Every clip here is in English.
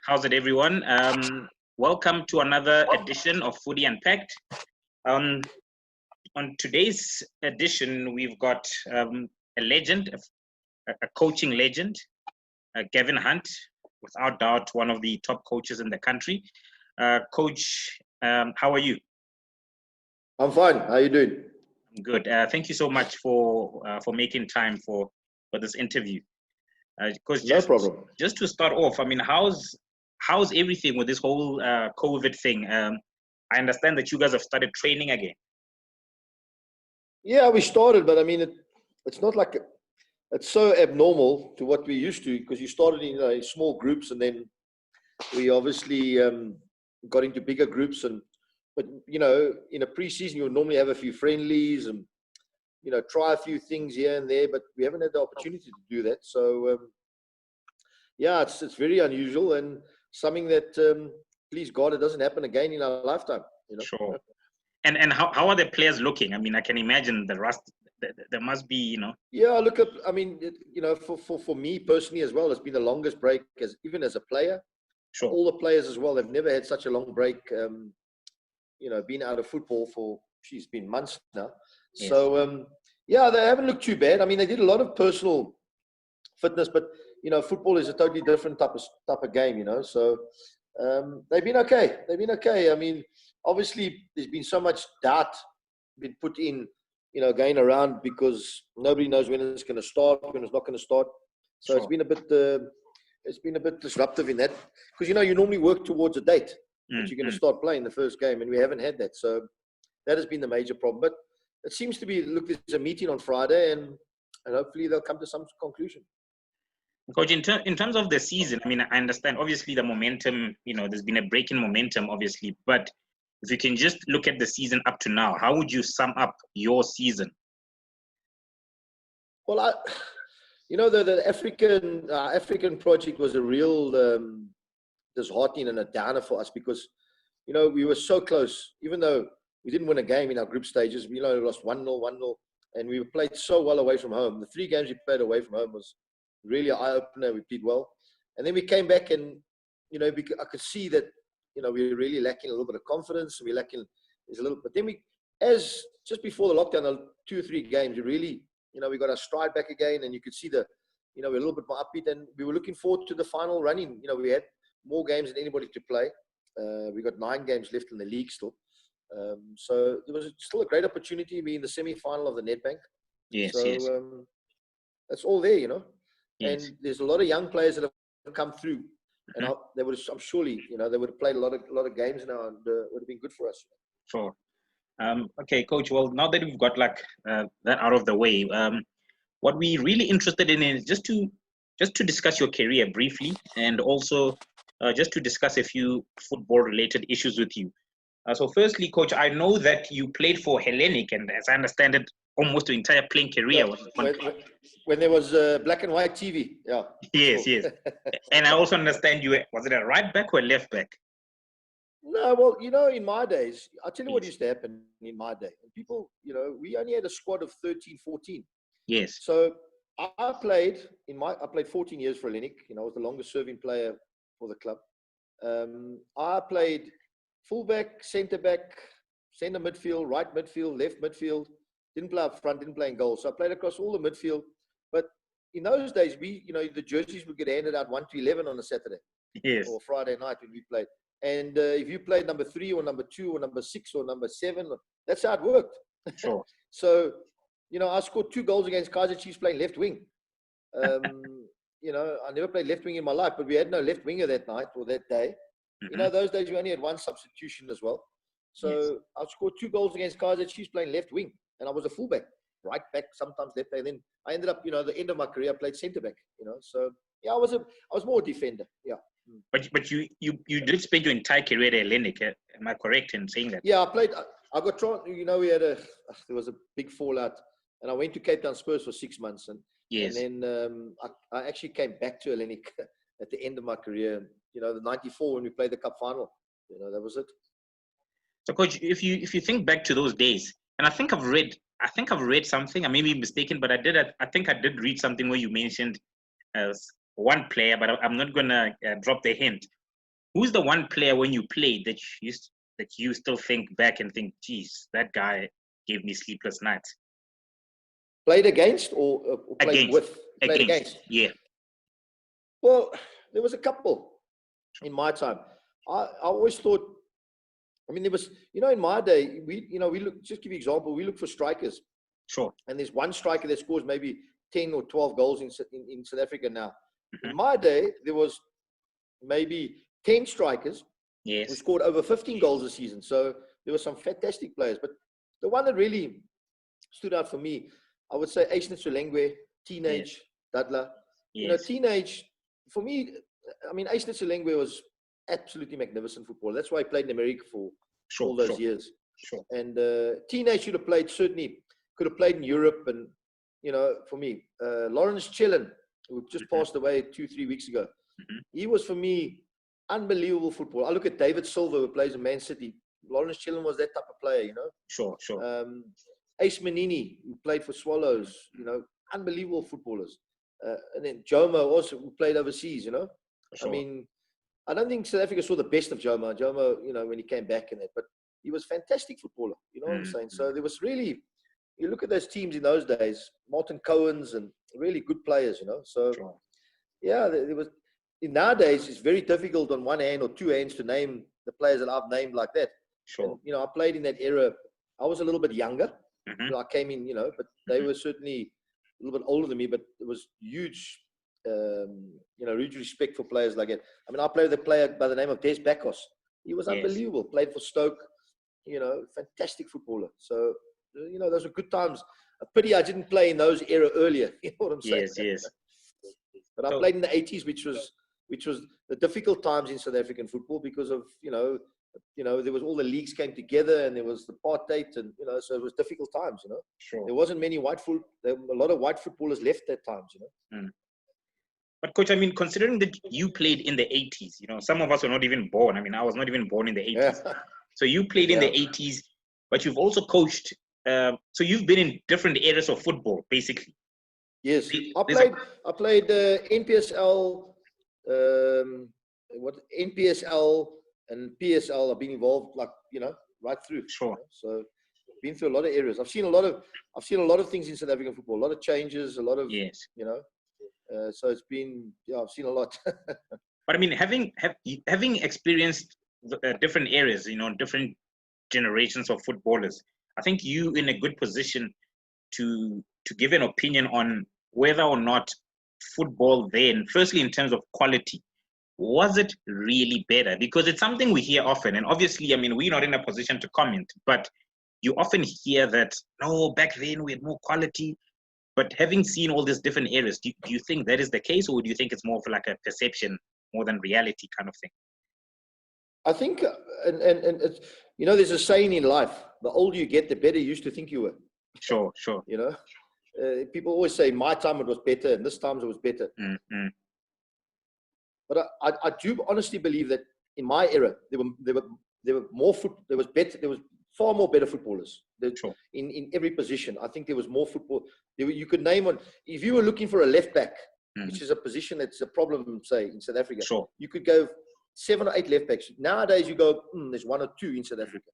How's it, everyone? Welcome to another edition of Foodie Unpacked. On today's edition, we've got a legend, a coaching legend, Gavin Hunt, without doubt, one of the top coaches in the country. Coach, how are you? I'm fine. How are you doing? Good. Thank you so much for making time for this interview. Because No problem. Just to start off, I mean, how's everything with this whole COVID thing? I understand that you guys have started training again. Yeah, we started, but I mean, it's not like it's so abnormal to what we used to, because you started in small groups, and then we obviously got into bigger groups. But in a preseason, you would normally have a few friendlies and try a few things here and there, but we haven't had the opportunity to do that. So yeah, it's very unusual and something that please God, it doesn't happen again in our lifetime. Sure. And how are the players looking? I mean, I can imagine the rust. There must be, Yeah, look at. I mean, for me personally as well, it's been the longest break even as a player. Sure. All the players as well have never had such a long break. Been out of football for it's been months now. Yes. So yeah, they haven't looked too bad. I mean, they did a lot of personal fitness, but football is a totally different type of game. So they've been okay. I mean, obviously, there's been so much doubt been put in, going around, because nobody knows when it's going to start, when it's not going to start. So sure. It's been a bit disruptive in that, because you normally work towards a date that you're going to start playing the first game, and we haven't had that. So that has been the major problem. But it seems to be, look, there's a meeting on Friday, and hopefully they'll come to some conclusion. Coach, in terms of the season, I mean, I understand obviously the momentum, there's been a break in momentum, obviously, but if you can just look at the season up to now, how would you sum up your season? Well, the African project was a real disheartening and a downer for us, because we were so close, even though we didn't win a game in our group stages. We lost 1-0, and we played so well away from home. The 3 games we played away from home was really an eye-opener. We played well, and then we came back, and I could see that we were really lacking a little bit of confidence. We're lacking a little, but then just before the lockdown, 2 or 3 games, we really we got our stride back again, and you could see we're a little bit more upbeat, and we were looking forward to the final running. We had more games than anybody to play. We got 9 games left in the league still. So it was still a great opportunity to be in the semi-final of the Nedbank. Yes, so, yes. That's all there, Yes. And there's a lot of young players that have come through, and I'm surely, they would have played a lot of games now, and would have been good for us. Sure. Okay, Coach. Well, now that we've got that out of the way, what we're really interested in is just to discuss your career briefly, and also just to discuss a few football-related issues with you. So firstly, Coach, I know that you played for Hellenic, and as I understand it, almost your entire playing career was when there was black and white TV. Yeah. Yes, sure. Yes. And I also understand was it a right back or a left back? No, well, in my days, I'll tell you what used to happen in my day. People, we only had a squad of 13, 14. Yes. So I played 14 years for Hellenic. I was the longest serving player for the club. I played fullback, centre back, centre midfield, right midfield, left midfield. Didn't play up front, didn't play in goal. So I played across all the midfield. But in those days, the jerseys would get handed out 1 to 11 on a Saturday. Yes. Or Friday night when we played. And if you played number 3 or number 2 or number 6 or number 7, that's how it worked. Sure. So, I scored 2 goals against Kaizer Chiefs playing left wing. I never played left wing in my life, but we had no left winger that night or that day. Mm-hmm. Those days we only had 1 substitution as well. So yes. I scored 2 goals against Kaizer Chiefs playing left wing, and I was a fullback, right back, sometimes left back. And then I ended up, the end of my career, I played centre back. So yeah, I was more a defender. Yeah. But you did spend your entire career at Hellenic. Am I correct in saying that? Yeah, I got we had there was a big fallout, and I went to Cape Town Spurs for 6 months, and yes. And then I actually came back to Hellenic at the end of my career. The '94 when we played the cup final. That was it. So, Coach, if you think back to those days, and I think I've read something. I may be mistaken, but I think I did read something where you mentioned as one player, but I'm not gonna drop the hint. who's the one player when you played that you still think back and think, geez, that guy gave me sleepless nights? Played against or played Against. with? Played against. Yeah. Well, there was a couple in my time. I always thought, I mean, there was, in my day, we look, just give you an example, we look for strikers. Sure. And there's one striker that scores maybe 10 or 12 goals in South Africa now. Mm-hmm. In my day, there was maybe 10 strikers who scored over 15 goals a season. So there were some fantastic players. But the one that really stood out for me, I would say Aisnet Solengwe, teenage, Dadla. Teenage, for me, I mean, Aisnet Solengwe was absolutely magnificent footballer. That's why he played in America for all those years. Sure. And teenage should have played, certainly could have played in Europe. And, for me, Lawrence Chillen, who just passed away 2-3 weeks ago, he was, for me, unbelievable football. I look at David Silva, who plays in Man City. Lawrence Chillen was that type of player, Sure. Ace Manini, who played for Swallows, unbelievable footballers. And then Jomo also, who played overseas, Sure. I mean, I don't think South Africa saw the best of Jomo. Jomo, when he came back in it, but he was a fantastic footballer. You know what I'm saying? So there was really, you look at those teams in those days, Martin Cohen's and really good players, So, yeah, there was. Nowadays, it's very difficult on one hand or two hands to name the players that I've named like that. Sure. And, I played in that era. I was a little bit younger. I came in, but they were certainly a little bit older than me, but it was huge, huge respect for players like that. I mean, I played with a player by the name of Des Bakos. He was unbelievable. Played for Stoke, fantastic footballer. So, those were good times. A pity I didn't play in those era earlier. You know what I'm saying? Yes. But I played in the 80s, which was the difficult times in South African football because of, there was all the leagues came together and there was the apartheid and, so it was difficult times, Sure. There wasn't many a lot of white footballers left at times, But coach, I mean, considering that you played in the 80s, some of us were not even born. I mean, I was not even born in the 80s. Yeah. So you played in the 80s, but you've also coached. So you've been in different areas of football, basically. Yes, I played NPSL, NPSL and PSL. I've been involved, right through. Sure. So, been through a lot of areas. I've seen a lot of things in South African football. A lot of changes. A lot of so it's been I've seen a lot. But I mean, having experienced different areas, different generations of footballers, I think you in a good position to give an opinion on whether or not football then, firstly in terms of quality, was it really better? Because it's something we hear often, and obviously, I mean, we're not in a position to comment, but you often hear that, no, back then we had more quality. But having seen all these different areas, do you think that is the case, or do you think it's more of like a perception more than reality kind of thing? I think, and it's, there's a saying in life: the older you get, the better you used to think you were. Sure. People always say, my time it was better, and this time it was better. But I do honestly believe that in my era, there were more there was far more better footballers in every position. I think there was more football. You could name one. If you were looking for a left back, which is a position that's a problem, say, in South Africa, you could go 7 or 8 left backs. Nowadays, you go, there's 1 or 2 in South Africa.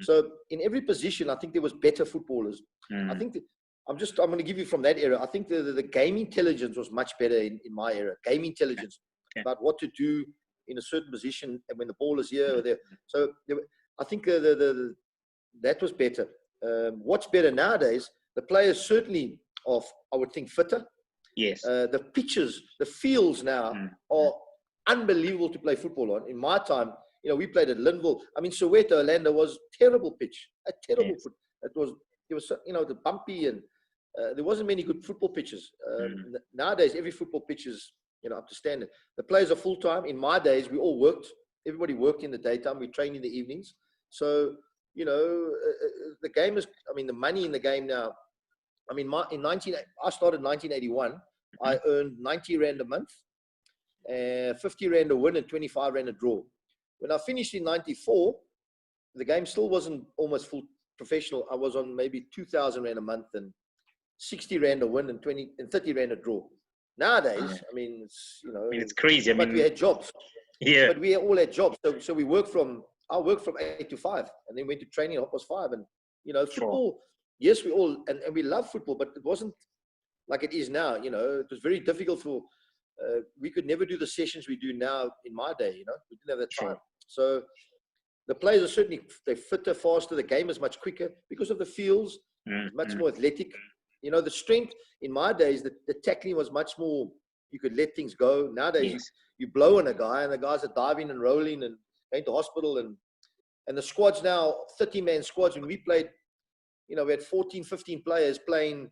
So in every position, I think there was better footballers. I think that I'm going to give you from that era. I think the game intelligence was much better in my era. Game intelligence about what to do in a certain position and when the ball is here or there. So I think that was better. What's better nowadays? The players certainly are, I would think, fitter. Yes. The pitches, the fields now are unbelievable to play football on. In my time, we played at Linville. I mean, Soweto, Orlando was terrible pitch. A terrible foot. It was the bumpy and there wasn't many good football pitches. Nowadays, every football pitch is up to standard. The players are full time. In my days, we all worked. Everybody worked in the daytime. We trained in the evenings. So the game is. I mean, the money in the game now. I mean, I started in 1981. I earned 90 Rand a month, 50 Rand a win, and 25 Rand a draw. When I finished in 94, the game still wasn't almost full professional. I was on maybe 2,000 Rand a month and 60 Rand a win and 30 Rand a draw. Nowadays, I mean, it's it's crazy. But we had jobs. Yeah. But we all had jobs. So I worked from 8 to 5 and then went to training at 5:30. And, Sure. football, yes, we all, and we love football, but it wasn't like it is now. It was very difficult we could never do the sessions we do now in my day, we didn't have the time. Sure. So the players are certainly, they're fitter, faster. The game is much quicker because of the fields. It's much more athletic. The strength in my days, the tackling was much more, you could let things go. Nowadays, Yes. you blow on a guy and the guys are diving and rolling and going to hospital. And the squads now, 30-man squads, when we played, we had 14, 15 players playing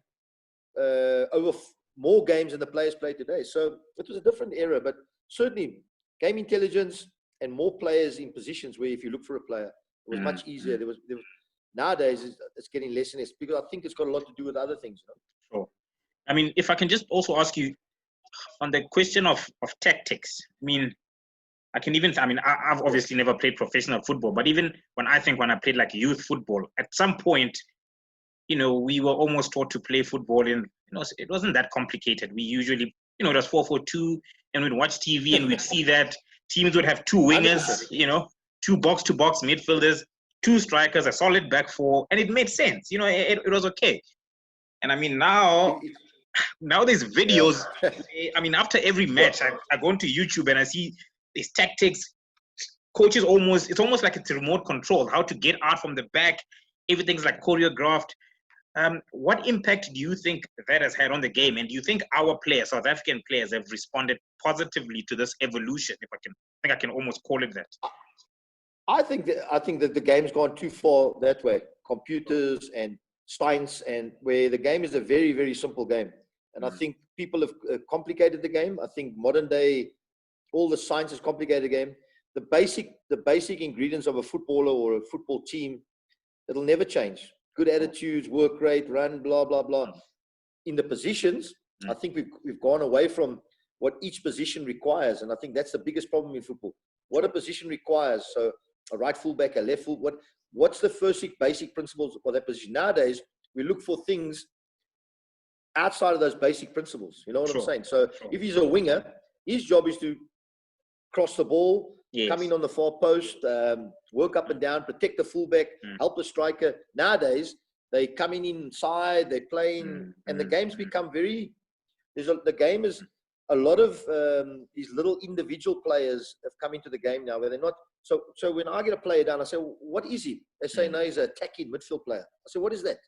over more games than the players play today. So it was a different era, but certainly game intelligence and more players in positions where if you look for a player, it was much easier. There was nowadays it's getting less and less because I think it's got a lot to do with other things. Sure. I mean, if I can just also ask you on the question of tactics. I mean, I've obviously never played professional football, but even when I played like youth football, at some point, we were almost taught to play football in, it wasn't that complicated. We usually, it was 4-4-2, and we'd watch TV and we'd see that teams would have two wingers, 100%. Two box-to-box midfielders, two strikers, a solid back four, and it made sense. It was okay. And I mean, now there's videos. Yeah. I mean, after every match, I go into YouTube and I see these tactics. Coaches it's almost like it's remote control, how to get out from the back. Everything's like choreographed. What impact do you think that has had on the game? And do you think our players, South African players, have responded positively to this evolution? I can almost call it that. I think that the game's gone too far that way. Computers and science, and where the game is a very, very simple game. And I think people have complicated the game. I think modern day, all the science has complicated the game. The basic ingredients of a footballer or a football team, it'll never change. Good attitudes, work rate, run, blah, blah, blah. In the positions, I think we've gone away from what each position requires. And I think that's the biggest problem in football. What a position requires. So a right fullback, a left full, what's the first basic principles of that position? Nowadays, we look for things outside of those basic principles. You know what I'm saying? So if he's a winger, his job is to cross the ball, come in on the far post, work up and down, protect the fullback, help the striker. Nowadays, they coming inside, they're playing, and the game's become the game is a lot of these little individual players have come into the game now where they're not. So when I get a player down, I say, well, what is he? They say, no, he's an attacking midfield player. I say, what is that?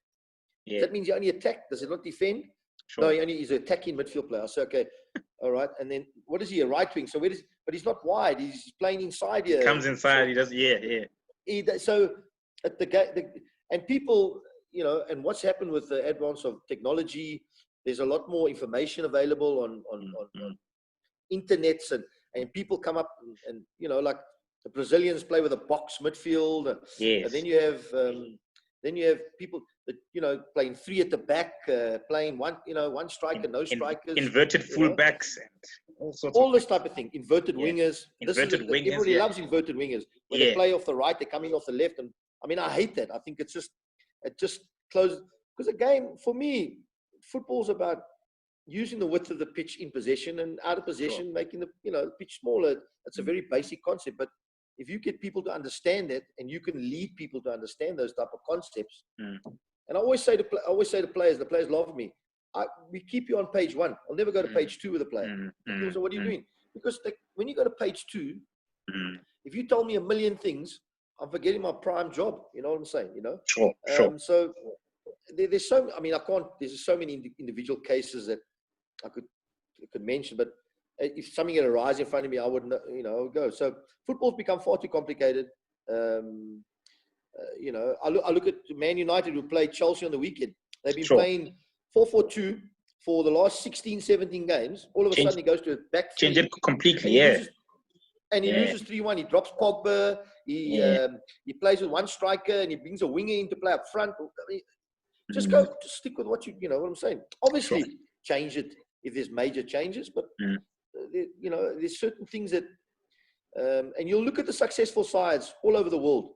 Yeah. That means you only attack. Does it not defend? Sure. No, he's an attacking midfield player. I say, okay, all right. And then what is he, a right wing? So but he's not wide. He's playing inside here. He comes inside. So, he does, yeah. So at and people, and what's happened with the advance of technology, there's a lot more information available on internets, and people come up and like the Brazilians play with a box midfield. Yes. And then you have people that, playing three at the back, playing one striker, no strikers, inverted fullbacks, and all this type of thing. Inverted wingers. Wingers. Everybody loves inverted wingers. When they play off the right, they're coming off the left, and I mean, I hate that. I think it just closes, because the game for me, football's about using the width of the pitch in possession and out of possession, making the pitch smaller. It's a very basic concept, but if you get people to understand that, and you can lead people to understand those type of concepts, and I always say to players, the players love me. We keep you on page 1. I'll never go to page 2 with a player. So what are you doing? Because when you go to page 2, if you tell me a million things, I'm forgetting my prime job. You know what I'm saying? Sure. So there's so. I mean, I can't. There's so many individual cases that I could mention, but if something had arise in front of me, I wouldn't, I would go. So football's become far too complicated. I look at Man United, who played Chelsea on the weekend. They've been playing 4-4-2 for the last 16, 17 games. All of a sudden, he goes to a back three. Change it completely, He loses 3-1. He drops Pogba. He plays with one striker, and he brings a winger in to play up front. I mean, just stick with what you know what I'm saying. Obviously, change it if there's major changes, but there's certain things that, and you'll look at the successful sides all over the world.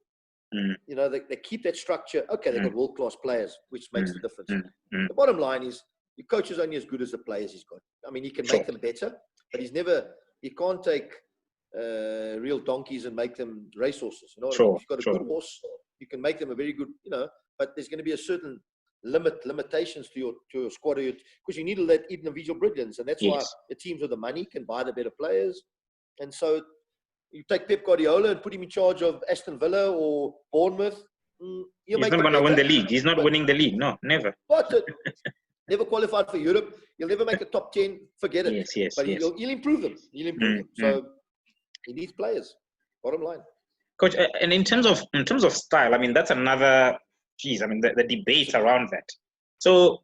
They keep that structure. Okay, they've got world-class players, which makes the difference. The bottom line is the coach is only as good as the players he's got. I mean, he can make them better, but he can't take real donkeys and make them racehorses. You know what I mean? Sure, If you've got a sure. good horse, you can make them a very good, but there's going to be a certain limitations to your squad, because you need to let individual brilliance, and that's why the teams with the money can buy the better players. And so you take Pep Guardiola and put him in charge of Aston Villa or Bournemouth. He's not going to win the league. He's not winning the league. No, never. But never qualified for Europe. He'll never make a top 10. Forget it. Yes. But he'll improve them. So he needs players. Bottom line. Coach, and in terms of style, I mean, that's another. The debate around that. So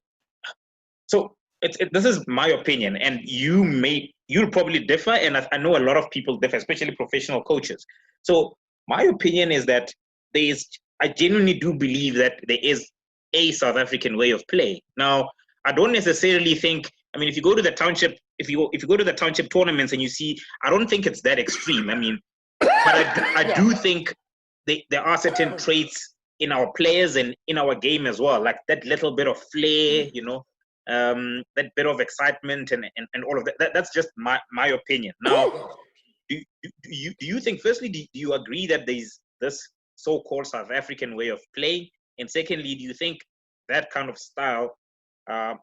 this is my opinion, and you'll probably differ, and I know a lot of people differ, especially professional coaches. So my opinion is that I genuinely do believe that there is a South African way of play. Now, I don't necessarily think. I mean, if you go to the township, if you go to the township tournaments and you see, I don't think it's that extreme. I mean, but I do think there are certain traits in our players and in our game as well, like that little bit of flair, that bit of excitement and all of that. That's just my opinion. Now, do you think, firstly, do you agree that there's this so-called South African way of playing? And secondly, do you think that kind of style,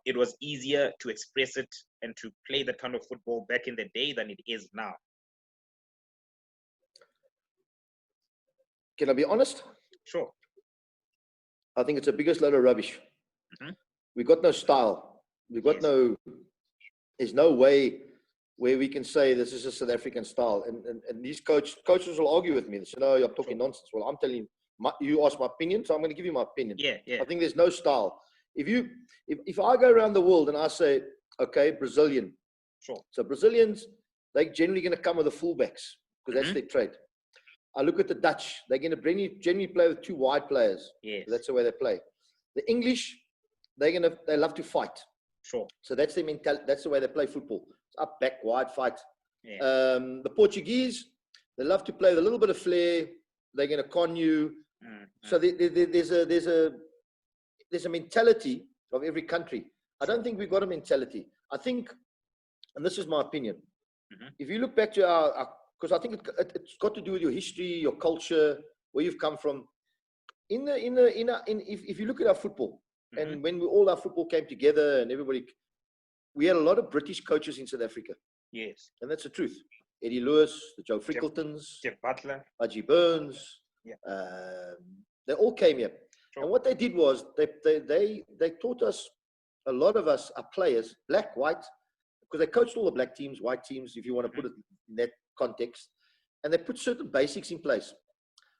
it was easier to express it and to play that kind of football back in the day than it is now? Can I be honest? Sure. I think it's the biggest load of rubbish. We've got no style. We've got there's no way where we can say this is a South African style. And these coaches will argue with me. They say, no, you're talking nonsense. Well, I'm telling you, you asked my opinion, so I'm going to give you my opinion. Yeah. I think there's no style. If I go around the world and I say, okay, Brazilian. Sure. So Brazilians, they're generally going to come with the fullbacks because that's their trade. I look at the Dutch. They're going to generally play with two wide players. Yes. That's the way they play. The English, they love to fight. Sure. So that's their mentality. That's the way they play football. It's up, back, wide, fight. Yeah. The Portuguese, they love to play with a little bit of flair. They're going to con you. So there's a mentality of every country. I don't think we've got a mentality. I think, and this is my opinion, if you look back to our because I think it's got to do with your history, your culture, where you've come from. If you look at our football, and when all our football came together and everybody, we had a lot of British coaches in South Africa. Yes. And that's the truth. Eddie Lewis, the Joe Frickletons, Jeff Butler, Haji Burns, they all came here. Sure. And what they did was they taught us, a lot of us are players, black, white, because they coached all the black teams, white teams, if you want to put it in that context, and they put certain basics in place.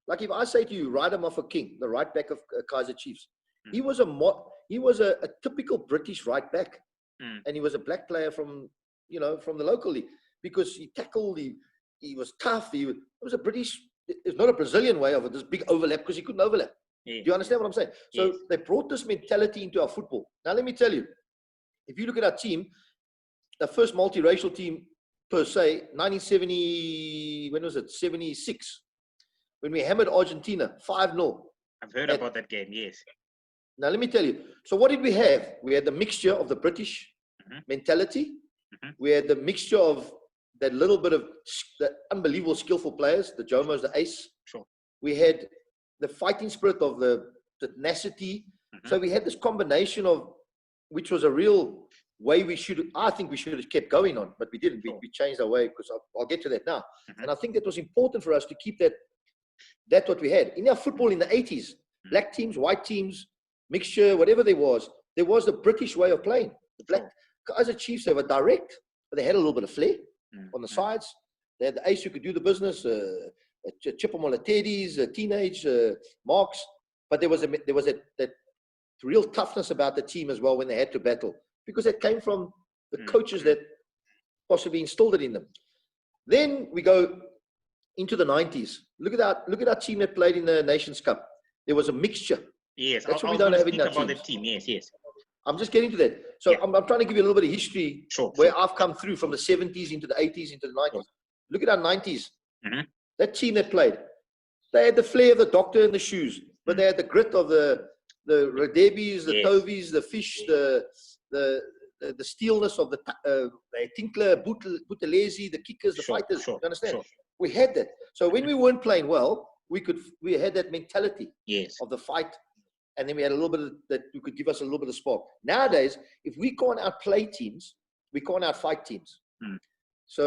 Like if I say to you, Ryder Mofokeng, the right back of Kaizer Chiefs, he was a typical British right back, and he was a black player from the local league because he tackled, he was tough. It was a British. It's not a Brazilian way of it. This big overlap because he couldn't overlap. Do you understand what I'm saying? So they brought this mentality into our football. Now let me tell you, if you look at our team, the first multiracial team per se, 1970, when was it? 76, when we hammered Argentina 5-0. I've heard about that game. Yes. Now let me tell you. So what did we have? We had the mixture of the British mentality. We had the mixture of that little bit of the unbelievable skillful players, the Jomos, the ace. Sure. We had the fighting spirit of the tenacity. So we had this combination of, which was a real way I think we should have kept going on, but we didn't. We changed our way because I'll get to that now. And I think that was important for us to keep that's what we had. In our football in the 80s, black teams, white teams, mixture, whatever there was the British way of playing. The black Kaizer Chiefs, they were direct, but they had a little bit of flair on the sides. They had the ace who could do the business, Chipomola Teddies, teenage marks, but there was that real toughness about the team as well when they had to battle, because it came from the coaches that possibly instilled it in them. Then we go into the 90s. Look at our team that played in the Nations Cup. There was a mixture. Yes, that's what we don't have in our team. Yes. I'm just getting to that. So I'm trying to give you a little bit of history where I've come through from the 70s into the 80s into the 90s. Look at our 90s. That team that played, they had the flair of the doctor in the shoes, but they had the grit of the Radebis, the Tovies, the Fish, the steelness of the Tinkler, Buthelezi, the kickers, the fighters. You understand? We had that. So when we weren't playing well, we had that mentality of the fight, and then we had a little bit of that. You could give us a little bit of spark. Nowadays, if we can't outplay teams, we can't outfight teams. So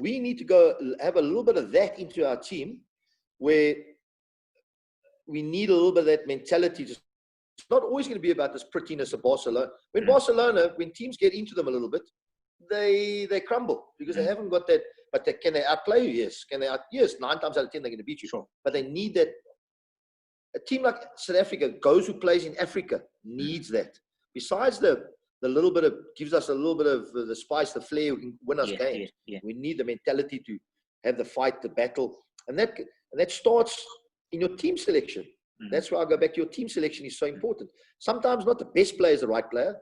we need to go have a little bit of that into our team, where we need a little bit of that mentality. It's not always going to be about this prettiness of Barcelona. When teams get into them a little bit, they crumble because they haven't got that. But can they outplay you? Yes. Yes, 9 times out of 10 they're going to beat you. Sure. But they need that. A team like South Africa, those who plays in Africa, needs that. Besides the little bit of, gives us a little bit of the spice, the flair, we can win us games. We need the mentality to have the fight, the battle, and that starts in your team selection. That's why I go back to your team selection is so important. Sometimes not the best player is the right player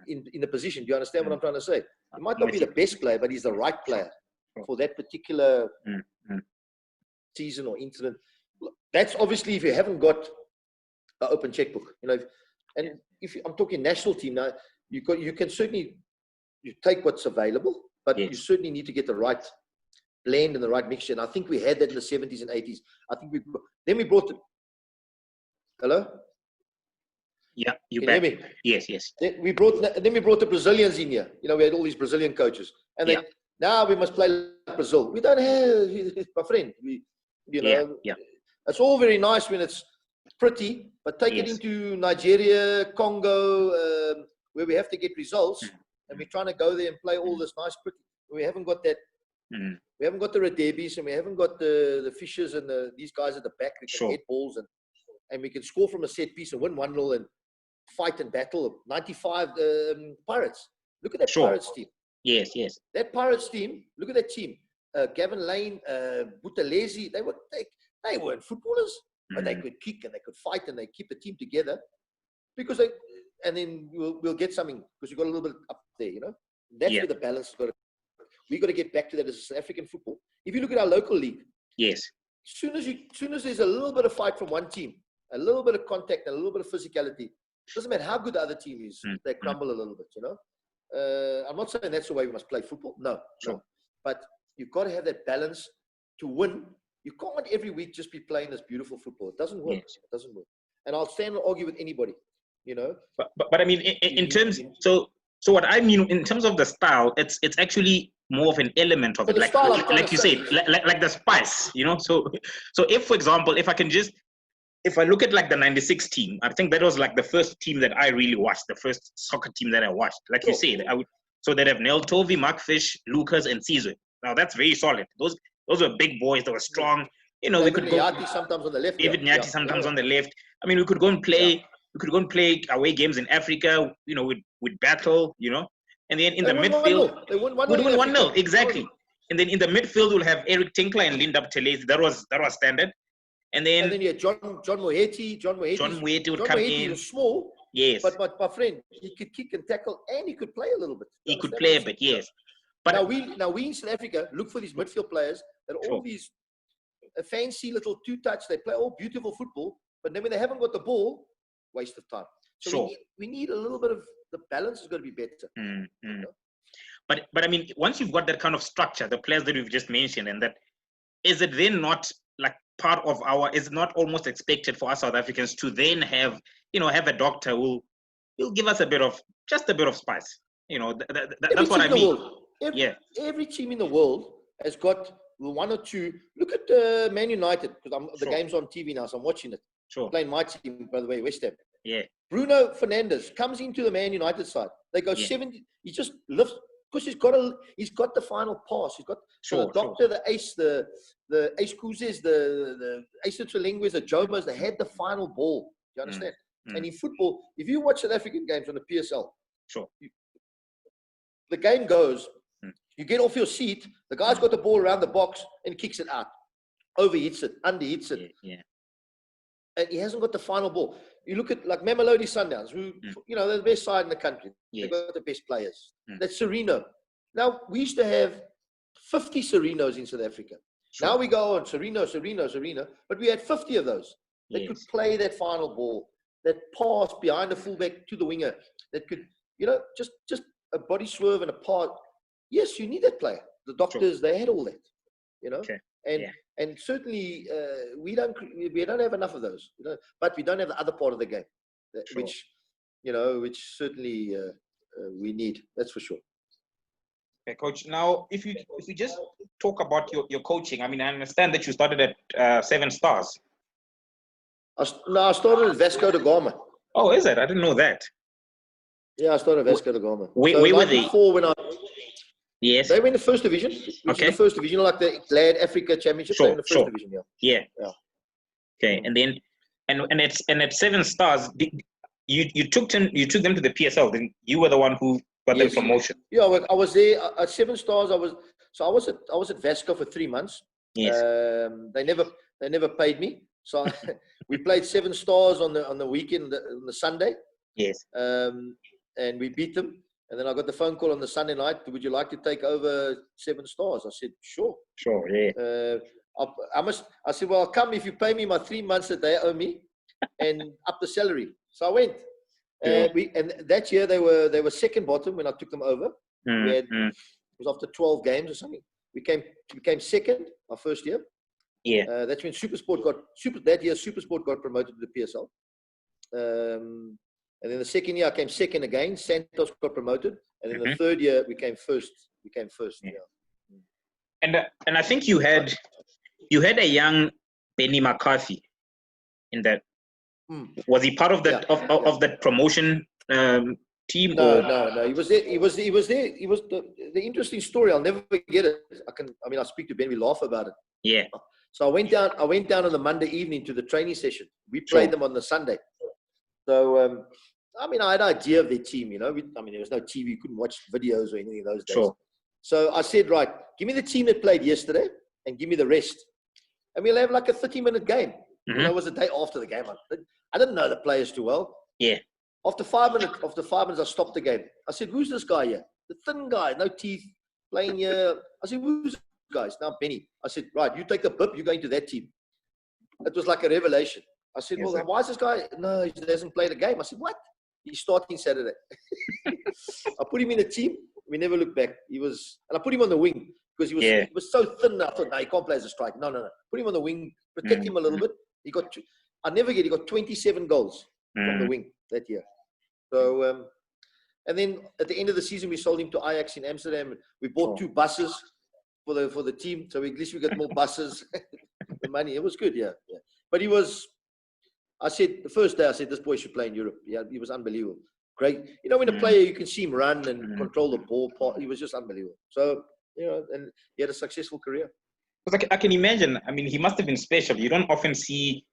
in the position. Do you understand what I'm trying to say? He might not be the best player, but he's the right player for that particular season or incident. That's obviously if you haven't got an open checkbook, and if I'm talking national team now, you can certainly take what's available, but you certainly need to get the right blend and the right mixture. And I think we had that in the 70s and 80s. I think we brought the hello. Yeah, you can hear me? Yes. Then we brought the Brazilians in here. We had all these Brazilian coaches, and then now we must play like Brazil. We don't have, my friend. It's all very nice when it's pretty, but take it into Nigeria, Congo, where we have to get results, and we're trying to go there and play all this nice pretty. We haven't got that. We haven't got the Redebis, and we haven't got the Fishers and these guys at the back who can hit balls, and we can score from a set piece and win 1-0 and fight and battle. 95 Pirates. Look at that Pirates team. Yes. That Pirates team. Look at that team. Gavin Lane, Buthelezi. They weren't footballers, but they could kick and they could fight and they keep the team together because and then we'll get something because you got a little bit up there, That's where the balance has got to. We got to get back to that as South African football. If you look at our local league, soon as there's a little bit of fight from one team, a little bit of contact, and a little bit of physicality, doesn't matter how good the other team is, they crumble a little bit, I'm not saying that's the way we must play football. No. But you've got to have that balance to win. You can't every week just be playing this beautiful football. It doesn't work. It doesn't work. And I'll stand and argue with anybody, But I mean, in terms, so what I mean in terms of the style, it's actually more of an element of it, like you said, like the spice, So if, for example, if I look at like the 96 team, I think that was like the first team that I really watched, the first soccer team that I watched. Like you said, so they have Nel Tovey, Mark Fish, Lucas, and Caesar. Now that's very solid. Those were big boys. They were strong. We could go. Sometimes on the left. David Nyati sometimes on the left. I mean, we could go and play. We could go and play away games in Africa. With battle. And then in the midfield, they won 1-0. We won 1-0 exactly. And then in the midfield, we'll have Eric Tinkler and Linda Buthelezi. That was standard. And then you had John Moeti. John Moeti would come in. He was small. Yes. But my friend, he could kick and tackle, and he could play a little bit. He could play a bit, yes. But now we in South Africa look for these midfield players that are all these fancy little two-touch. They play all beautiful football, but then when they haven't got the ball, waste of time. So we need a little bit of the balance is going to be better. But I mean, once you've got that kind of structure, the players that we've just mentioned, and that is it then not like part of is not almost expected for us South Africans to then have a doctor who will give us a bit of spice. That's what I mean. Every team in the world has got one or two. Look at Man United, because the game's on TV now, so I'm watching it. Playing my team, by the way, West Ham. Bruno Fernandes comes into the Man United side. They go 70. He just lifts because he's got the final pass. He's got the doctor, the ace, the ace Kuzes, the ace Trilingwes, the Jomas. They had the final ball. Do you understand? And in football, if you watch South African games on the PSL, the game goes. You get off your seat. The guy's got the ball around the box and kicks it out, overhits it, underhits it. And he hasn't got the final ball. You look at like Mamelodi Sundowns, who they're the best side in the country. They've got the best players. That's Sereno. Now we used to have 50 Serenos in South Africa. Now we go on Sereno, but we had 50 of those that could play that final ball, that pass behind the fullback to the winger, that could just a body swerve and a pass. Yes, you need that player. The doctors, they had all that, And Yeah. and certainly we don't have enough of those. But we don't have the other part of the game, Sure. which certainly we need. That's for sure. Okay, coach. Now, if we just talk about your coaching, I mean, I understand that you started at Seven Stars. I started at Vasco da Gama. Oh, is it? I didn't know that. Yeah, I started at Vasco da Gama. Where were they? Yes. They were in the first division, which is the first division, like the Glad Africa Championship. They were in the first division, yeah. Okay, and then and at Seven Stars, you took them to the PSL. Then you were the one who got the promotion. Yeah, I was there at Seven Stars. I was at Vasco for 3 months. Yes. They never paid me. So we played Seven Stars on the weekend, on the Sunday. Yes. And we beat them. And then I got the phone call on the Sunday night. Would you like to take over Seven Stars? I said, sure. Sure. Yeah. I said, well, I'll come if you pay me my 3 months that they owe me, and up the salary. So I went. And that year they were second bottom when I took them over. It was after 12 games or something. We became second our first year. Yeah. That's when SuperSport got promoted to the PSL. And then the second year I came second again. Santos got promoted, and then the third year we came first. Yeah. And I think you had a young Benny McCarthy in that. Was he part of that of that promotion team? No. He was there. He was the interesting story. I'll never forget it. I speak to Ben. We laugh about it. Yeah. So I went down on the Monday evening to the training session. We played them on the Sunday. So I had an idea of their team. There was no TV. You couldn't watch videos or anything those days. Sure. So I said, right, give me the team that played yesterday and give me the rest, and we'll have like a 30-minute game. It was the day after the game. I didn't know the players too well. Yeah. After 5 minutes, I stopped the game. I said, who's this guy here? The thin guy, no teeth, playing here. I said, who's this guy? It's now Benny. I said, right, you take the bib, you're going to that team. It was like a revelation. I said, well, why is this guy? No, he doesn't play the game. I said, what? He's starting Saturday. I put him in a team. We never looked back. And I put him on the wing because he was so thin. I thought, no, he can't play as a striker. No. Put him on the wing, protect him a little bit. He got 27 goals from the wing that year. So, and then at the end of the season, we sold him to Ajax in Amsterdam. We bought 2 buses for the team. So at least we got more buses. The money, it was good, yeah. But I said, the first day, I said, this boy should play in Europe. Yeah, he was unbelievable. Great. When a player, you can see him run and control the ball, he was just unbelievable. So, and he had a successful career. I can imagine. He must have been special. You don't often see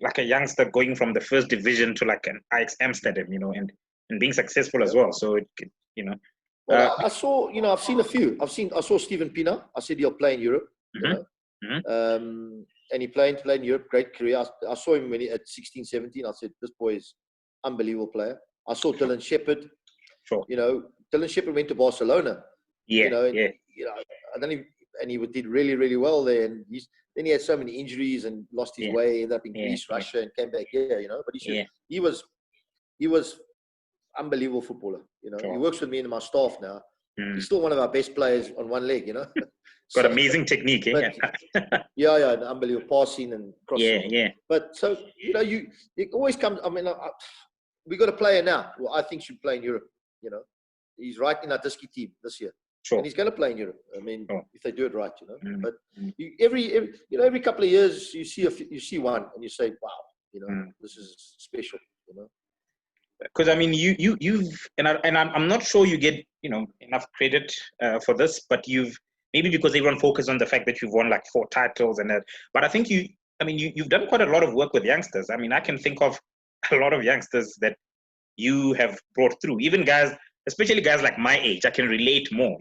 like a youngster going from the first division to like an Ajax Amsterdam, and being successful as well. So, Well, I saw, I've seen a few. I saw Steven Pienaar. I said he'll play in Europe. And he played in Europe. Great career. I saw him when at 16, 17. I said, this boy is unbelievable player. I saw Dylan Shepherd. Sure. Dylan Shepherd went to Barcelona. And he did really, really well there. And then he had so many injuries and lost his way. Ended up in Greece, Russia, and came back here. But he was unbelievable footballer. Sure. He works with me in my staff now. He's still one of our best players on one leg. Got amazing technique. Unbelievable passing and crossing. Yeah. But so it always comes. We got a player now who I think should play in Europe. He's right in our Diski team this year. Sure. And he's going to play in Europe. If they do it right, But every couple of years you see one and you say, wow, this is special. Because you've and I'm not sure you get enough credit for this, but maybe because everyone focuses on the fact that you've won like 4 titles and that. But I think you've done quite a lot of work with youngsters. I can think of a lot of youngsters that you have brought through, even guys, especially guys like my age. I can relate more,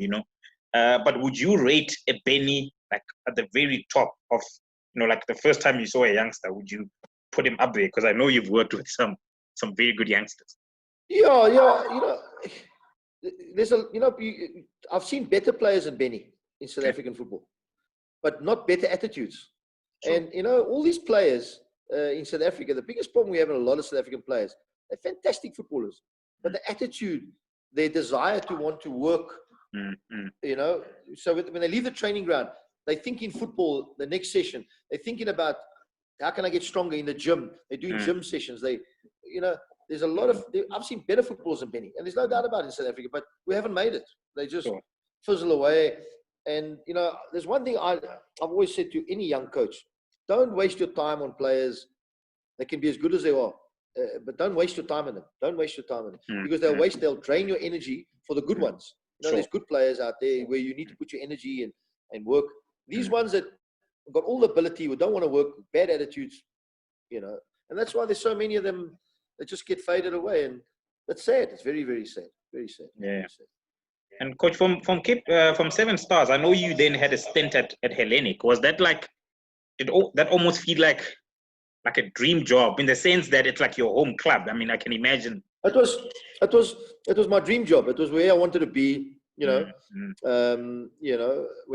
But would you rate a Benny like at the very top of, like the first time you saw a youngster? Would you put him up there? Because I know you've worked with some very good youngsters. There's I've seen better players than Benny in South African football, but not better attitudes. Sure. And all these players in South Africa, the biggest problem we have in a lot of South African players, they're fantastic footballers, but the attitude, their desire to want to work, so when they leave the training ground, They think in football, the next session, they're thinking about how can I get stronger in the gym. They're doing gym sessions. There's a lot of, I've seen better footballers than Benny, and there's no doubt about it in South Africa, but we haven't made it. They just fizzle away. And, there's one thing I've always said to any young coach: don't waste your time on players. They can be as good as they are, but don't waste your time on them. Don't waste your time on them because they'll drain your energy for the good ones. There's good players out there where you need to put your energy and work. These ones that have got all the ability, who don't want to work, bad attitudes, and that's why there's so many of them that just get faded away, and that's sad. It's very, very sad. Very sad. Yeah. Very sad. And coach, from Seven Stars, I know you then had a stint at Hellenic. Was that like, that almost feel like a dream job in the sense that it's like your home club? I mean, I can imagine. It was my dream job. It was where I wanted to be. When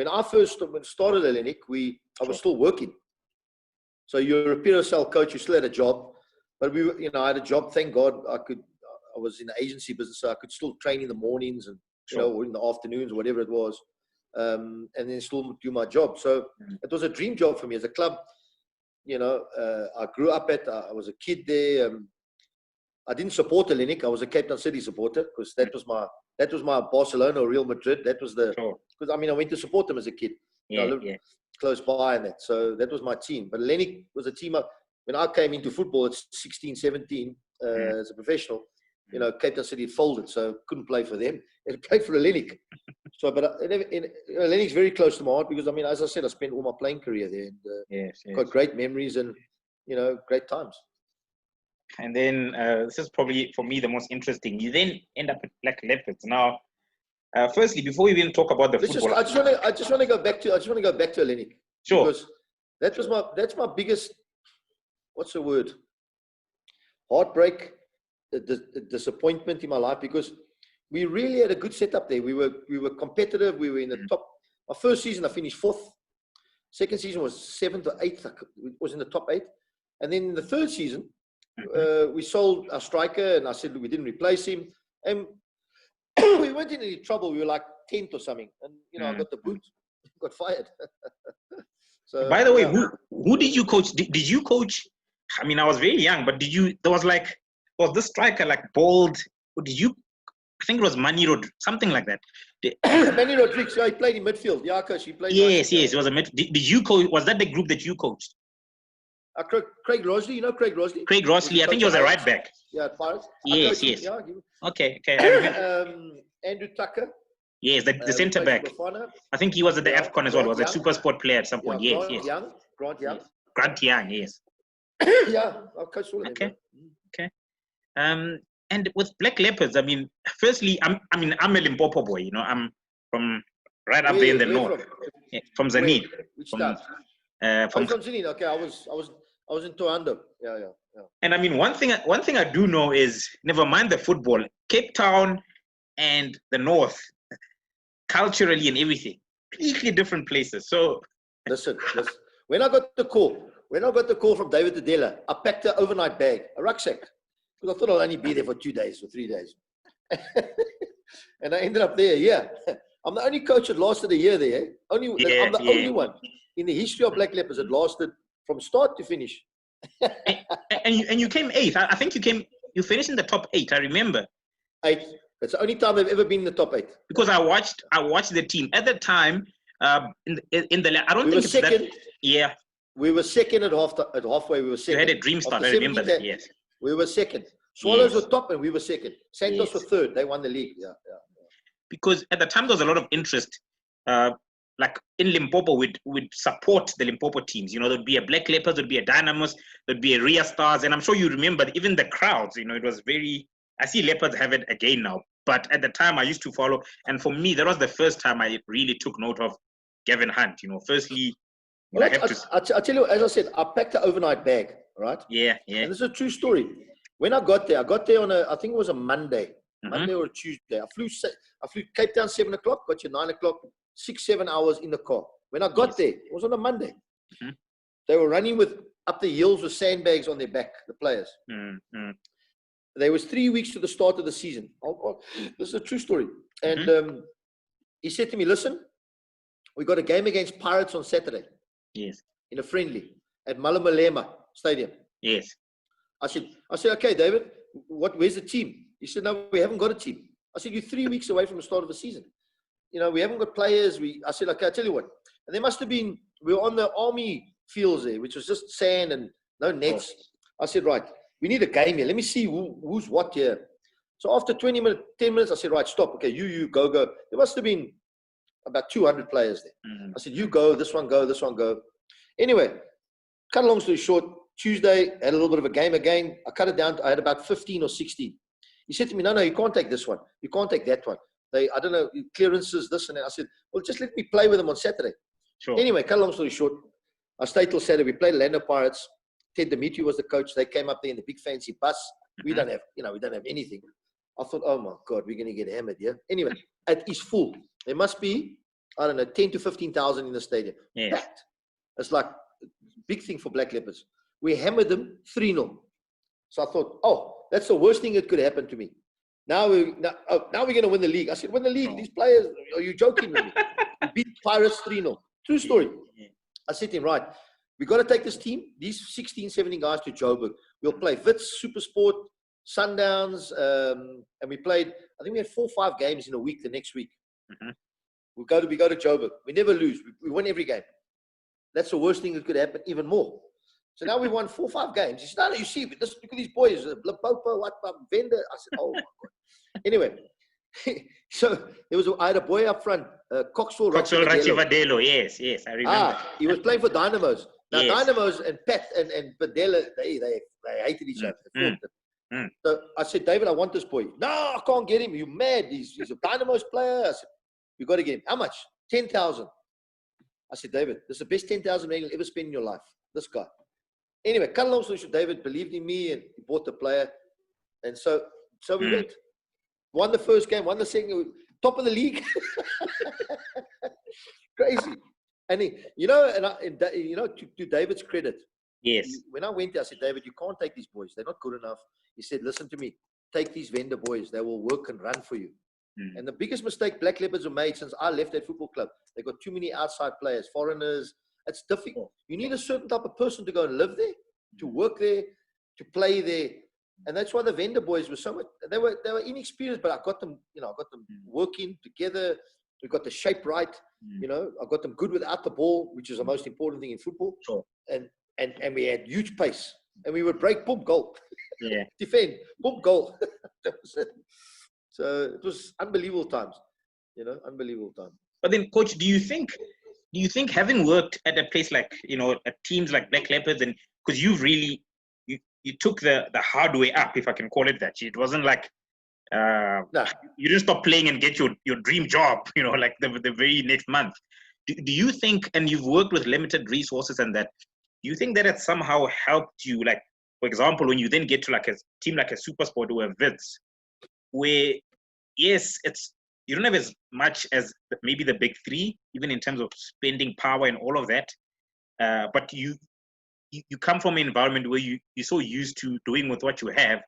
I first started Hellenic, I was still working. So you're a PSL coach, you still had a job. But I had a job. Thank God, I was in the agency business, so I could still train in the mornings and or in the afternoons, whatever it was, and then still do my job. So it was a dream job for me as a club. I grew up I was a kid there. I didn't support Hellenic. I was a Cape Town City supporter because that was my Barcelona or Real Madrid. That was because I went to support them as a kid. I lived close by and that. So that was my team. But Hellenic was a team when I came into football at 16, 17 as a professional. Cape Town City folded, so couldn't play for them. I played for Hellenic. So, but Hellenic's very close to my heart because as I said, I spent all my playing career there and got great memories and great times. And then this is probably for me the most interesting. You then end up at Black Leopards. Now, firstly, before we even talk about the football, I just want to go back to Hellenic. Sure. Because that's my biggest, what's the word? Heartbreak, disappointment in my life, because we really had a good setup there. We were competitive. We were in the top. My first season, I finished 4th. Second season was 7th or 8th. It was in the top 8. And then in the third season, we sold our striker, and I said we didn't replace him, and we weren't in any trouble. We were like 10th or something, and I got the boot, got fired. So, by the way, who did you coach? Did you coach? I was very young, but was this striker like bald? Or did you? I think it was Manny something like that. Manny Rodriguez, he played in midfield. Yeah, coach, he played. Yes, it was a mid. Did you coach? Was that the group that you coached? Craig Rosley, Craig Rosley? Craig Rosley, I think he was a right back. Yeah, at Pirates. Yes. Yeah, okay. Andrew Tucker. Yes, the centre back. I think he was at the AFCON as well. Was a super sport player at some point. Yeah, yes. Grant Young. Grant Young, yes. Yeah, I coached all of them. Okay. And with Black Leopards, firstly, I'm a Limpopo boy. I'm from right up there in the north. From Zanid. Which from Zanid. Okay, I was in Toando. Yeah. And one thing I do know is, never mind the football, Cape Town and the north, culturally and everything, completely different places. So listen. When I got the call from David Adela, I packed an overnight bag, a rucksack, because I thought I'll only be there for 2 days or 3 days. And I ended up there. Yeah, I'm the only coach that lasted a year there. I'm the only one in the history of Black Leopards that lasted from start to finish. and you came 8th. I think you finished in the top 8. I remember 8. That's the only time I've ever been in the top 8. Because I watched the team at the time. In the I don't we think were it's second. that. Yeah. We were second at halfway. We were second. You had a dream start. I remember that. Yes. We were second. Swallows were top, and we were second. Santos were third. They won the league. Yeah. Because at the time there was a lot of interest. Like in Limpopo, would support the Limpopo teams. There'd be a Black Leopards, there'd be a Dynamos, there'd be a Ria Stars, and I'm sure you remember even the crowds. It was very. I see Leopards have it again now, but at the time I used to follow, and for me that was the first time I really took note of Gavin Hunt. Firstly, I tell you, as I said, I packed an overnight bag. Right? Yeah. And this is a true story. When I got there on I think it was a Monday or a Tuesday. I flew Cape Town 7 o'clock, got you 9 o'clock, 6-7 hours in the car. When I got there, it was on a Monday. They were running up the hills with sandbags on their back, the players. There was 3 weeks to the start of the season. This is a true story. And he said to me, listen, We got a game against Pirates on Saturday. Yes. In a friendly at Malamalema Stadium. Yes. I said, okay, David, where's the team? He said, no, we haven't got a team. I said, you're 3 weeks away from the start of the season. We haven't got players. I said, okay, I'll tell you what. And there must have been, we were on the army fields there, which was just sand and no nets. I said, right, we need a game here. Let me see who's what here. So after 10 minutes, I said, right, stop. Okay, you go. There must have been about 200 players there. Mm-hmm. I said, you go, this one go. Anyway, cut a long story short, Tuesday, had a little bit of a game again. I cut it down. I had about 15 or 16. He said to me, no, you can't take this one. You can't take that one. I don't know, clearances, this and that. I said, well, just let me play with them on Saturday. Sure. Anyway, cut a long story short, I stayed till Saturday. We played Orlando Pirates. Ted Dimitri was the coach. They came up there in the big fancy bus. We don't have, we don't have anything. I thought, oh my God, we're going to get hammered, yeah? Anyway, it is full. There must be, I don't know, 10 to 15,000 in the stadium. Yeah. Packed. It's like a big thing for Black Leopards. We hammered them 3-0. So I thought, oh, that's the worst thing that could happen to me. Now we're going to win the league. I said, win the league? These players, are you joking with me? We beat Pirates 3-0. True story. I said to him, right, we got to take this team, these 16, 17 guys to Joburg. We'll play Wits, Supersport, Sundowns, and we played, I think we had 4 or 5 games in a week the next week. Mm-hmm. We go to Joburg. We never lose. We win every game. That's the worst thing that could happen, even more. So now we won 4 or 5 games. He said, no, you see, look at these boys, Lapopo, Vender. I said, oh my God. Anyway, so I had a boy up front, Coxwell Rachivadelo. Yes, I remember. He was playing for Dynamos. Now, yes. Dynamos and Pat and Padella, they hated each other. So I said, David, I want this boy. No, I can't get him. You mad? He's a Dynamos player. I said, you got to get him. How much? 10,000. I said, David, this is the best 10,000 you'll ever spend in your life. This guy. Anyway, cut along story short, David believed in me and he bought the player. And so we went. Won the first game, won the second, top of the league. Crazy. And to David's credit, yes. When I went there, I said, David, you can't take these boys. They're not good enough. He said, listen to me. Take these vendor boys. They will work and run for you. And the biggest mistake Black Leopards have made since I left that football club, they got too many outside players, foreigners. It's difficult. You need a certain type of person to go and live there, to work there, to play there. And that's why the vendor boys were so much, they were inexperienced, but I got them, working together. We got the shape right. I got them good without the ball, which is the most important thing in football. Sure. And we had huge pace. And we would break, boom, goal. Yeah. Defend, boom, goal. That was it. So it was unbelievable times. Unbelievable times. But then, Coach, do you think having worked at a place like, at teams like Black Leopards, and because you took the hard way up, if I can call it that. It wasn't like No. you didn't stop playing and get your dream job, like the very next month. Do you think, and you've worked with limited resources and that, do you think that it somehow helped you? Like, for example, when you then get to like a team like a Supersport or a Wits, where, yes, you don't have as much as maybe the big three, even in terms of spending power and all of that, but you come from an environment where you're so used to doing with what you have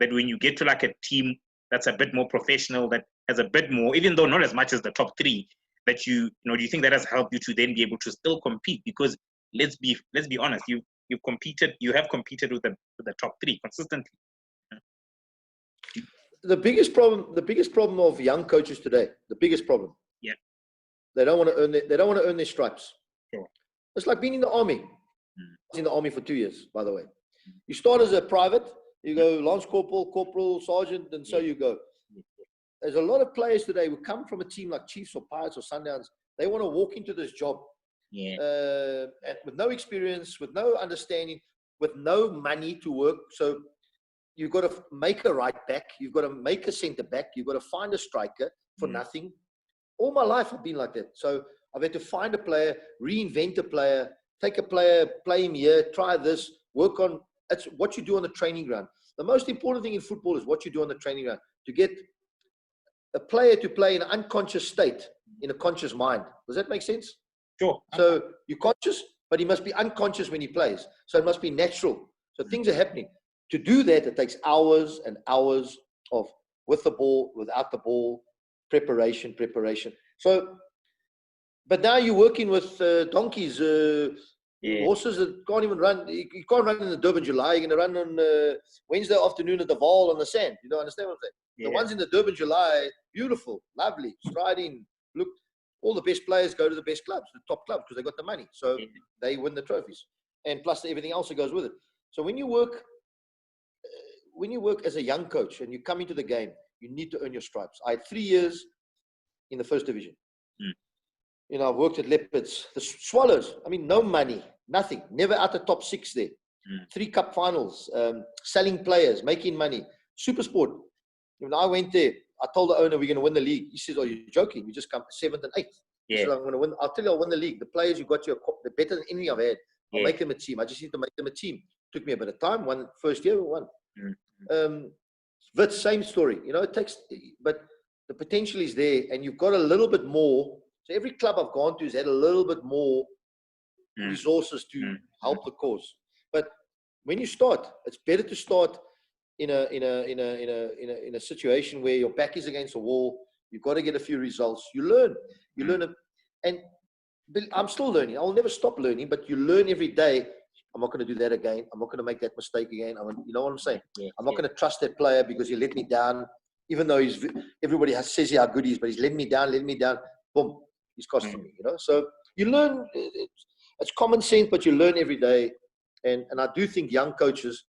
that when you get to like a team that's a bit more professional, that has a bit more, even though not as much as the top three, that do you think that has helped you to then be able to still compete? Because let's be honest, you have competed with the top three consistently. The biggest problem of young coaches today, yeah, they don't want to earn their stripes. Sure. It's like being in the army. I was in the army for 2 years, by the way. You start as a private, you go lance corporal, sergeant, and so you go. There's a lot of players today who come from a team like Chiefs or Pirates or Sundowns. They want to walk into this job, and with no experience, with no understanding, with no money to work. So you've got to make a right back. You've got to make a centre back. You've got to find a striker for nothing. All my life I've been like that. So I've had to find a player, reinvent a player, take a player, play him here, try this, work on. That's what you do on the training ground. The most important thing in football is what you do on the training ground. To get a player to play in an unconscious state, in a conscious mind. Does that make sense? Sure. So you're conscious, but he must be unconscious when he plays. So it must be natural. So things are happening. To do that, it takes hours and hours of with the ball, without the ball, preparation. So But now you're working with donkeys, horses that can't even run. You can't run in the Durban July. You're going to run on Wednesday afternoon at the Vaal on the sand. You don't understand what I'm saying? Yeah. The ones in the Durban July, beautiful, lovely, striding. Look, all the best players go to the best clubs, the top clubs, because they got the money. So they win the trophies. And plus everything else that goes with it. So when you work as a young coach and you come into the game, you need to earn your stripes. I had 3 years in the first division. You know, I've worked at Leopards, the Swallows. I mean, no money, nothing. Never out the top 6 there. 3 cup finals, selling players, making money. Super sport. When I went there, I told the owner we're going to win the league. He says, "Are you joking? We just come 7th and 8th." He said, "I'm going to win. I'll tell you, I'll win the league. The players you got, they're better than any I've had. I'll make them a team. I just need to make them a team." Took me a bit of time. One first year, won. Wits, same story. You know, it takes, but the potential is there, and you've got a little bit more. So every club I've gone to has had a little bit more resources to help the cause. But when you start, it's better to start in a situation where your back is against the wall. You've got to get a few results. You learn, and I'm still learning. I'll never stop learning, but you learn every day. I'm not going to do that again. I'm not going to make that mistake again. You know what I'm saying? I'm not going to trust that player because he let me down, even though everybody says how good he is, but he's letting me down. Boom, he's costing me. You know, so you learn. It's common sense, but you learn every day. And I do think young coaches,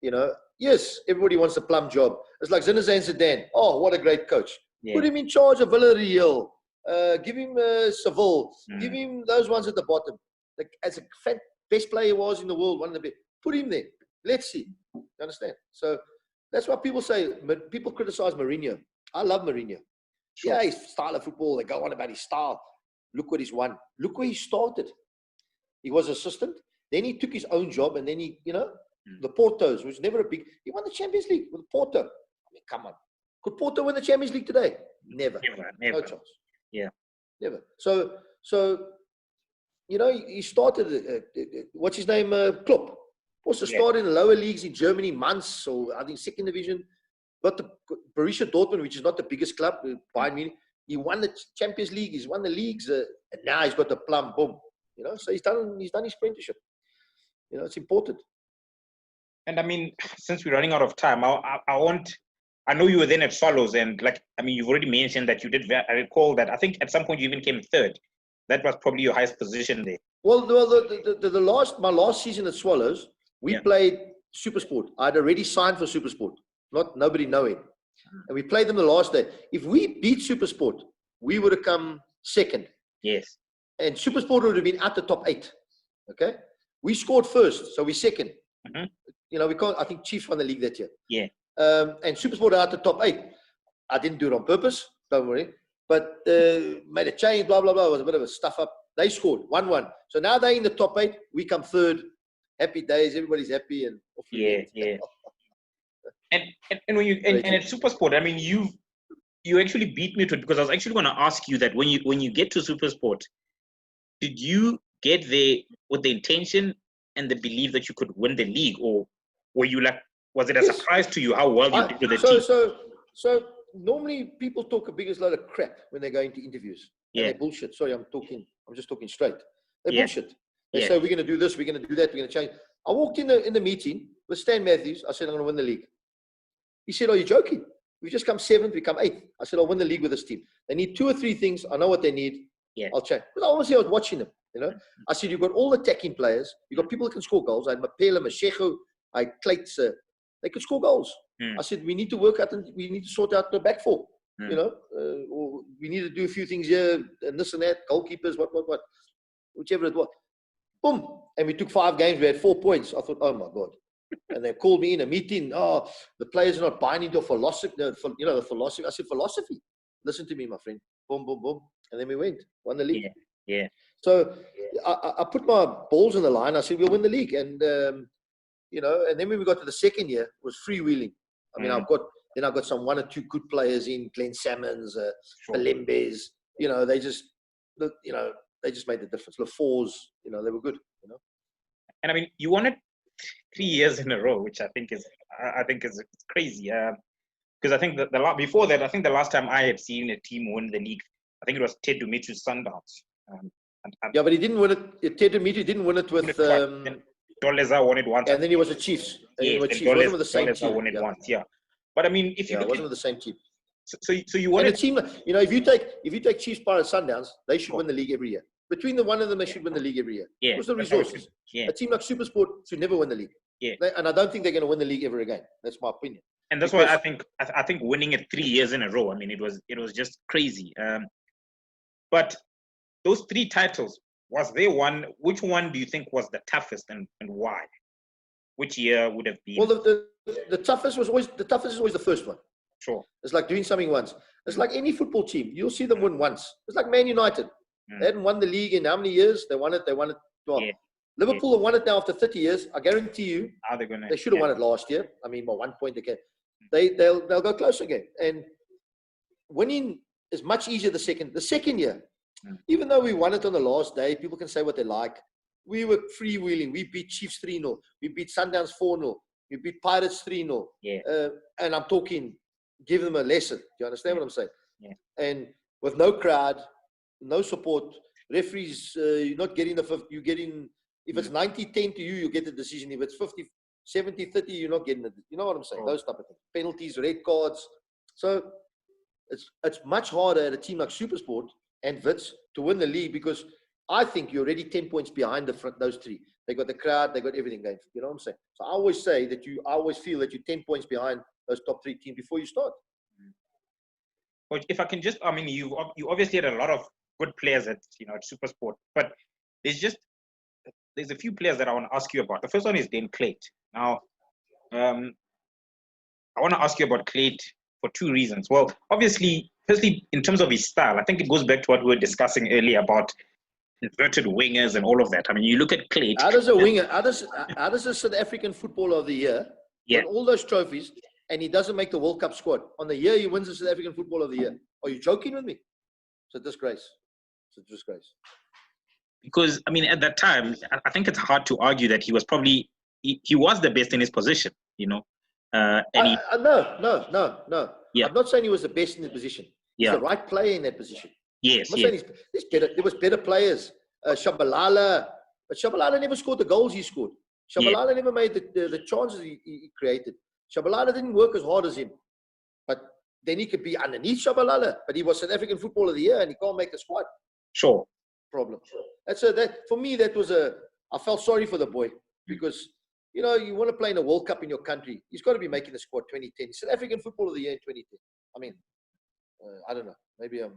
you know, yes, everybody wants a plum job. It's like Zinedine Zidane. Oh, what a great coach! Put him in charge of Villarreal. Give him Seville. Give him those ones at the bottom. Like, as a best player he was in the world, one of the best. Put him there. Let's see. You understand? So that's why people say, people criticize Mourinho. I love Mourinho. Sure. Yeah, his style of football, they go on about his style. Look what he's won. Look where he started. He was assistant. Then he took his own job, and then he, you know, the Portos, which was never a big, he won the Champions League with Porto. I mean, come on. Could Porto win the Champions League today? Never. No chance. Yeah. Never. So, you know, he started, what's his name, Klopp. Also started in the lower leagues in Germany, months, or I think second division. Got the Borussia Dortmund, which is not the biggest club, Bayern Munich. He won the Champions League. He's won the leagues, and now he's got the plum. Boom. You know, so he's done his apprenticeship. You know, it's important. And I mean, since we're running out of time, I know you were then at Swallows, and like, I mean, you've already mentioned that you did. I recall that I think at some point you even came third. That was probably your highest position there. Well, my last season at Swallows, we played Supersport. I'd already signed for Supersport. Nobody knowing. And we played them the last day. If we beat Supersport, we would have come second. Yes. And Supersport would have been at the top 8. Okay? We scored first, so we're second. You know, we can't. I think Chiefs won the league that year. Yeah. And Supersport are at the top 8. I didn't do it on purpose. Don't worry. But made a change. Blah blah blah. It was a bit of a stuff up. They scored 1-1. So now they're in the top 8. We come third. Happy days. Everybody's happy and off we went. And when you and at Supersport, I mean, you actually beat me to it, because I was actually going to ask you that when you get to Supersport, did you get there with the intention and the belief that you could win the league, or were you like, was it a surprise to you how well you did with the team? So normally people talk a biggest load of crap when they go into interviews. And they bullshit. Sorry, I'm just talking straight. They bullshit. They say, we're going to do this, we're going to do that, we're going to change. I walked in the meeting with Stan Matthews. I said, I'm going to win the league. He said, are you joking? We just come 7th, we come 8th. I said, I'll win the league with this team. They need 2 or 3 things. I know what they need. I'll change. Because obviously I was watching them, you know. I said, you've got all attacking players. You've got people that can score goals. I had Mapela, Mashego, I had Kleitz. They could score goals. I said, we need to work out and we need to sort out the back four. You know, or we need to do a few things here and this and that, goalkeepers, what, whichever it was. Boom. And we took 5 games. We had 4 points. I thought, oh my God. And they called me in a meeting. Oh, the players are not buying into a philosophy. You know, the philosophy. I said, philosophy. Listen to me, my friend. Boom, boom, boom. And then we won the league. Yeah. So I put my balls in the line. I said, we'll win the league. And, you know, and then when we got to the second year, it was freewheeling. I mean, I've got some 1 or 2 good players in, Glenn Salmons, Belembes. You know, they just made the difference. LaFours, you know, they were good, you know. And I mean, you won it 3 years in a row, which I think is crazy. Because I think before that, I think the last time I had seen a team win the league, think it was Ted Dumitri's Sundowns. Yeah, but he didn't win it. Ted Dimitri didn't win it with. Then Doleza won it once. And then he was a Chiefs. And yes, Chiefs. Wasn't with the same Doleza team. won it once. Yeah, but I mean, if you look wasn't at, with the same team. So you want to team, if you take Chiefs, Pirates, Sundowns, they should win the league every year. Between the one of them, they should win the league every year. Yeah, what's the resources? A team like SuperSport should never win the league. Yeah, and I don't think they're going to win the league ever again. That's my opinion. And that's why I think winning it 3 years in a row. I mean, it was just crazy. But those 3 titles, was there one? Which one do you think was the toughest, and why? Which year would have been? Well, the toughest is always the first one. Sure. It's like doing something once. It's like any football team. You'll see them win once. It's like Man United. They hadn't won the league in how many years? They won it. Well, Liverpool have won it now after 30 years. I guarantee you, they should have won it last year. I mean, by 1 point again. They'll go close again. And winning is much easier the second year. Even though we won it on the last day, people can say what they like. We were freewheeling. We beat Chiefs 3-0. We beat Sundowns 4-0. We beat Pirates 3-0. Yeah. And I'm talking, give them a lesson. Do you understand what I'm saying? Yeah. And with no crowd, no support, referees, you're not getting the 50. You're getting, if it's 90-10 to you, you get the decision. If it's 70-30, you're not getting it. You know what I'm saying? Those type of things. Penalties, red cards. So it's much harder at a team like SuperSport and Wits to win the league, because I think you're already 10 points behind those 3. They got the crowd, they got everything going. You know what I'm saying? So I always feel that you're 10 points behind those top 3 teams before you start. But if I can just, I mean, you obviously had a lot of good players at SuperSport, but there's a few players that I want to ask you about. The first one is Dan Clayt. Now, I want to ask you about Clayt for 2 reasons. Well, obviously, firstly, in terms of his style, I think it goes back to what we were discussing earlier about inverted wingers and all of that. I mean, you look at Clayt. How does a South African Footballer of the Year win all those trophies, and he doesn't make the World Cup squad? On the year he wins the South African Footballer of the Year. Are you joking with me? It's a disgrace. It's a disgrace. Because, I mean, at that time, I think it's hard to argue that he was probably, he was the best in his position, No. No. Yeah. I'm not saying he was the best in the position. He's the right player in that position. Yes, I'm not saying he's better. There was better players. Shabalala. But Shabalala never scored the goals he scored. Shabalala never made the chances he created. Shabalala didn't work as hard as him. But then he could be underneath Shabalala. But he was South African Footballer of the Year, and he can't make the squad. Sure. Problem. For me, I felt sorry for the boy, because you want to play in a World Cup in your country. He's got to be making the squad 2010. South African Footballer of the Year in 2010. I mean, I don't know. Maybe I'm.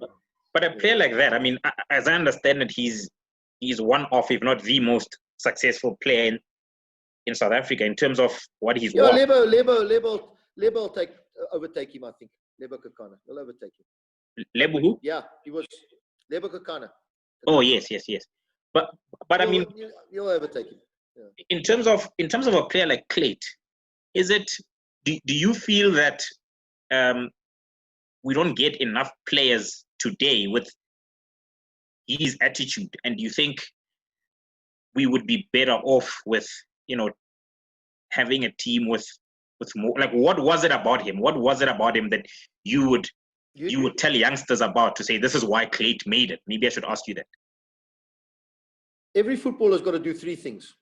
But a player like that, I mean, as I understand it, he's one of, if not the most successful player in South Africa in terms of what he's won. Lebo will overtake him, I think. Lebo Kekana. He'll overtake him. Lebo who? Yeah, he was Lebo Kekana. Oh, yes. But I mean, you'll overtake him. Yeah. In terms of a player like Clayt, do you feel that we don't get enough players today with his attitude, and do you think we would be better off with having a team with more? Like, what was it about him? What was it about him that you would tell youngsters about to say this is why Clayt made it? Maybe I should ask you that. Every footballer's got to do 3 things.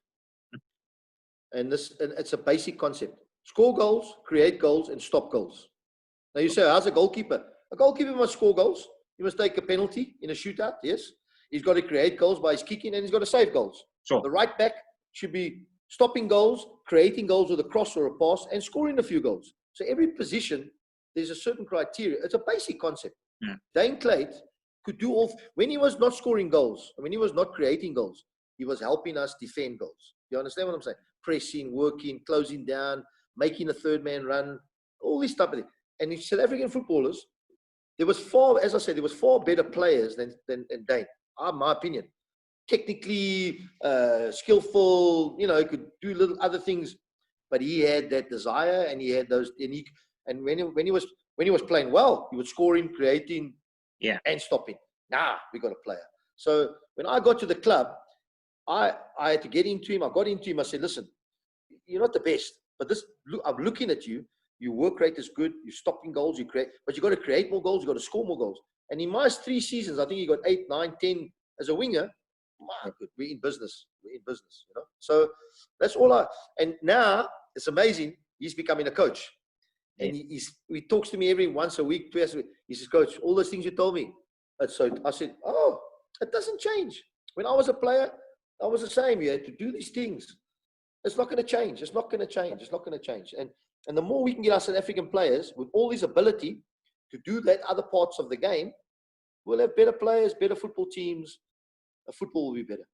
And it's a basic concept: score goals, create goals, and stop goals. Now you say, how's a goalkeeper? A goalkeeper must score goals. He must take a penalty in a shootout. Yes, he's got to create goals by his kicking, and he's got to save goals. Sure. The right back should be stopping goals, creating goals with a cross or a pass, and scoring a few goals. So every position, there's a certain criteria. It's a basic concept. Dane Clayt could do all. When he was not scoring goals, and when he was not creating goals, he was helping us defend goals. You understand what I'm saying? Pressing, working, closing down, making a third man run, all this type of thing. And in South African footballers, there was far better players than Dane, in my opinion. Technically skillful, he could do little other things, but he had that desire, and he had those. And when he was playing well, he was scoring, creating, and stopping. We got a player. So when I got to the club, I had to get into him. I got into him. I said, listen, you're not the best, but I'm looking at you. Your work rate is good. You're stopping goals. You create, but you got to create more goals. You got to score more goals. And in my 3 seasons, I think he got 8, 9, 10 as a winger. My good, we're in business. We're in business, you know. So that's all and now it's amazing. He's becoming a coach. And he talks to me every once a week, twice a week. He says, Coach, all those things you told me. And so I said, oh, it doesn't change. When I was a player, I was the same. You had to do these things. It's not going to change. It's not going to change. It's not going to change. And the more we can get our South African players with all this ability to do that other parts of the game, we'll have better players, better football teams. Football will be better.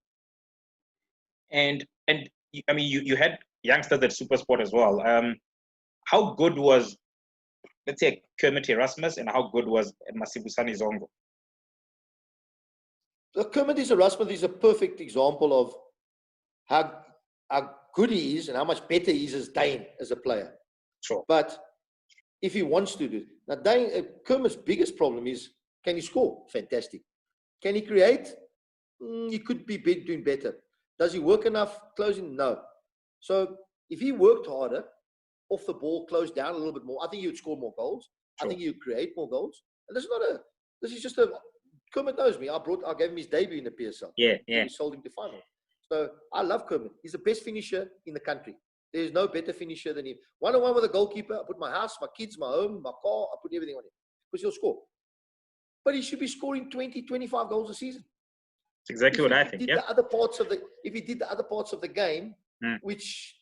And I mean, you had youngsters at SuperSport as well. How good was, let's say, Kermit Erasmus, and how good was Masibusani Zongo? Kermit Erasmus is a perfect example of how good he is and how much better he is as Dane as a player. Sure. But if he wants to do it. Now, Kermit's biggest problem is, can he score? Fantastic. Can he create? He could be doing better. Does he work enough closing? No. So if he worked harder, off the ball, closed down a little bit more, I think he would score more goals. Sure. I think he would create more goals. And this is just Kermit knows me. I gave him his debut in the PSL. Yeah. We sold him to final. So I love Kermit. He's the best finisher in the country. There's no better finisher than him. 1-on-1 with a goalkeeper, I put my house, my kids, my home, my car, I put everything on him. Because he'll score. But he should be scoring 20, 25 goals a season. That's exactly what I think. If he did the other parts of the game, which,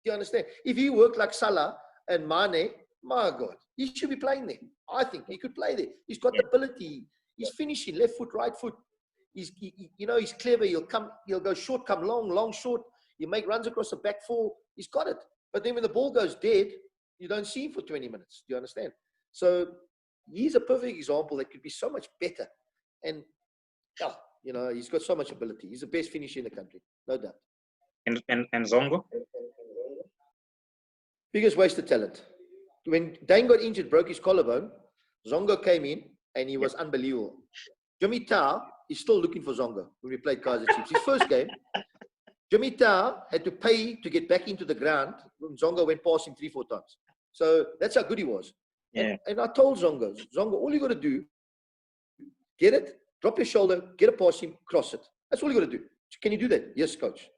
do you understand? If he worked like Salah and Mane, my God, he should be playing there. I think he could play there. He's got the ability. He's finishing left foot, right foot. He's clever. He'll go short, come long, long, short. He'll make runs across the back four. He's got it. But then when the ball goes dead, you don't see him for 20 minutes. Do you understand? So he's a perfect example that could be so much better. And he's got so much ability. He's the best finisher in the country, no doubt. And Zongo? Biggest waste of talent. When Dane got injured, broke his collarbone, Zongo came in and he was unbelievable. Jimmy Tau is still looking for Zongo when we played Kaizer Chiefs. His first game, Jimmy Tau had to pay to get back into the ground when Zongo went past him 3-4 times. So that's how good he was. Yeah. And I told Zongo, all you got to do, get it, drop your shoulder, get it past him, cross it. That's all you got to do. Can you do that? Yes, coach.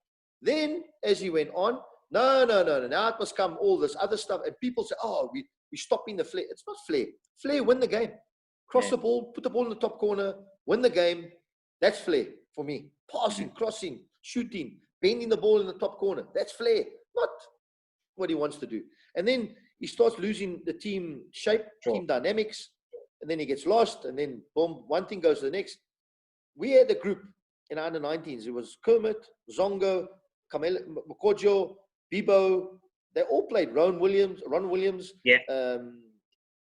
Then, as he went on, no. Now it must come all this other stuff. And people say, oh, we're stopping the flair. It's not flair. Flair, win the game. Cross the ball, put the ball in the top corner, win the game. That's flair for me. Passing, crossing, shooting, bending the ball in the top corner. That's flair, not what he wants to do. And then he starts losing the team shape, team dynamics, and then he gets lost, and then boom, one thing goes to the next. We had a group in our under-19s. It was Kermit, Zongo, Mokojo, Bibo. They all played. Ron Williams.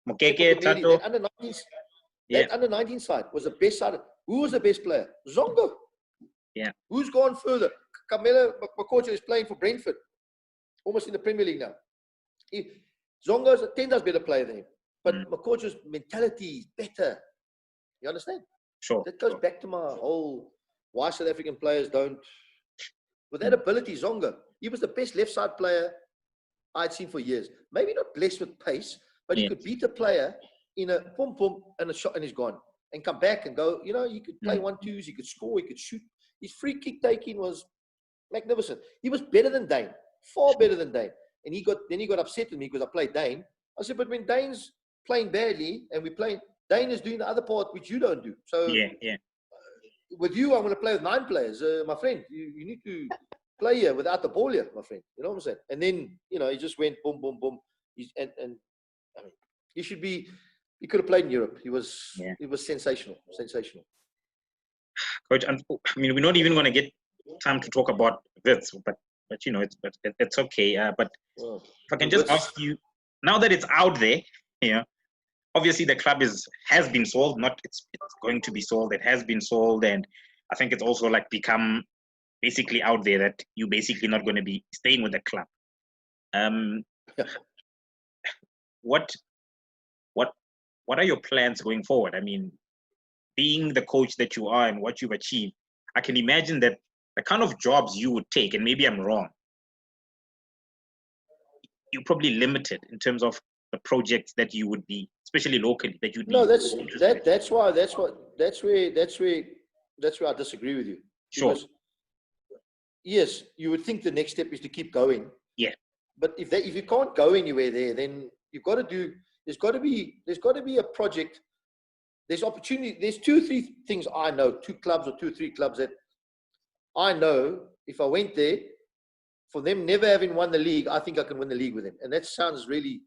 Mokeke, Tato. That under-19 side was the best side. Who was the best player? Zongo. Yeah. Who's gone further? Camilla Mokojo is playing for Brentford, almost in the Premier League now. Zongo's a 10 times better player than him. But Mokojo's mentality is better. You understand? Sure. That goes back to my whole why South African players don't. With that ability, Zongo, he was the best left side player I'd seen for years. Maybe not blessed with pace, but he could beat a player in a pum and a shot and he's gone. And come back and go, he could play 1-2s, he could score, he could shoot. His free kick taking was magnificent. He was better than Dane, far better than Dane. And he got upset with me because I played Dane. I said, but when Dane's playing badly and we're playing, Dane is doing the other part which you don't do. So with you, I'm going to play with 9 players. My friend, you need to play here without the ball here, my friend. You know what I'm saying? And then, he just went boom, boom, boom. I mean, he could have played in Europe. He was sensational. Coach, I mean, we're not even going to get time to talk about this, but it's okay. But if I can just ask you, now that it's out there, obviously the club has been sold. It's going to be sold. It has been sold, and I think it's also become basically out there that you're basically not going to be staying with the club. What are your plans going forward? I mean, being the coach that you are and what you've achieved, I can imagine that the kind of jobs you would take, and maybe I'm wrong, you're probably limited in terms of the projects that you would be especially locally, that you'd No, be interested in? that's where I disagree with you. Sure. Because yes, you would think the next step is to keep going. Yeah. But if you can't go anywhere there, then you've got to do. There's got to be a project. There's opportunity. There's 2-3 things I know. 2 clubs or 2-3 clubs that I know. If I went there, for them never having won the league, I think I can win the league with them. And that sounds really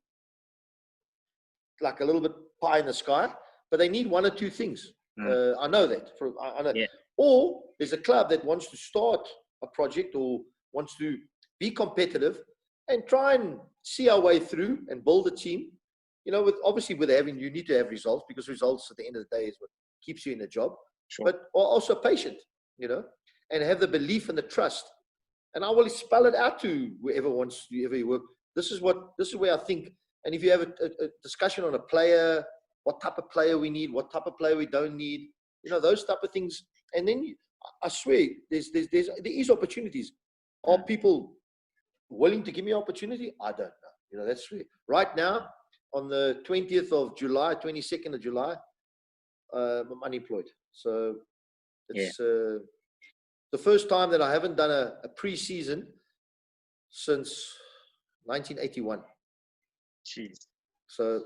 like a little bit pie in the sky. But they need 1 or 2 things. I know that. I know. Yeah. Or there's a club that wants to start a project or wants to be competitive and try and see our way through and build a team. You know, you need to have results, because results at the end of the day is what keeps you in a job. Sure. But also patient, you know, and have the belief and the trust. And I will spell it out to whoever wants to ever work. This is where I think. And if you have a discussion on a player, what type of player we need, what type of player we don't need, you know, those type of things. And then I swear there is opportunities. Are people willing to give me opportunity? I don't know. You know, that's right now on the 20th of July, 22nd of July, I'm unemployed. So it's the first time that I haven't done a pre-season since 1981. Jeez. So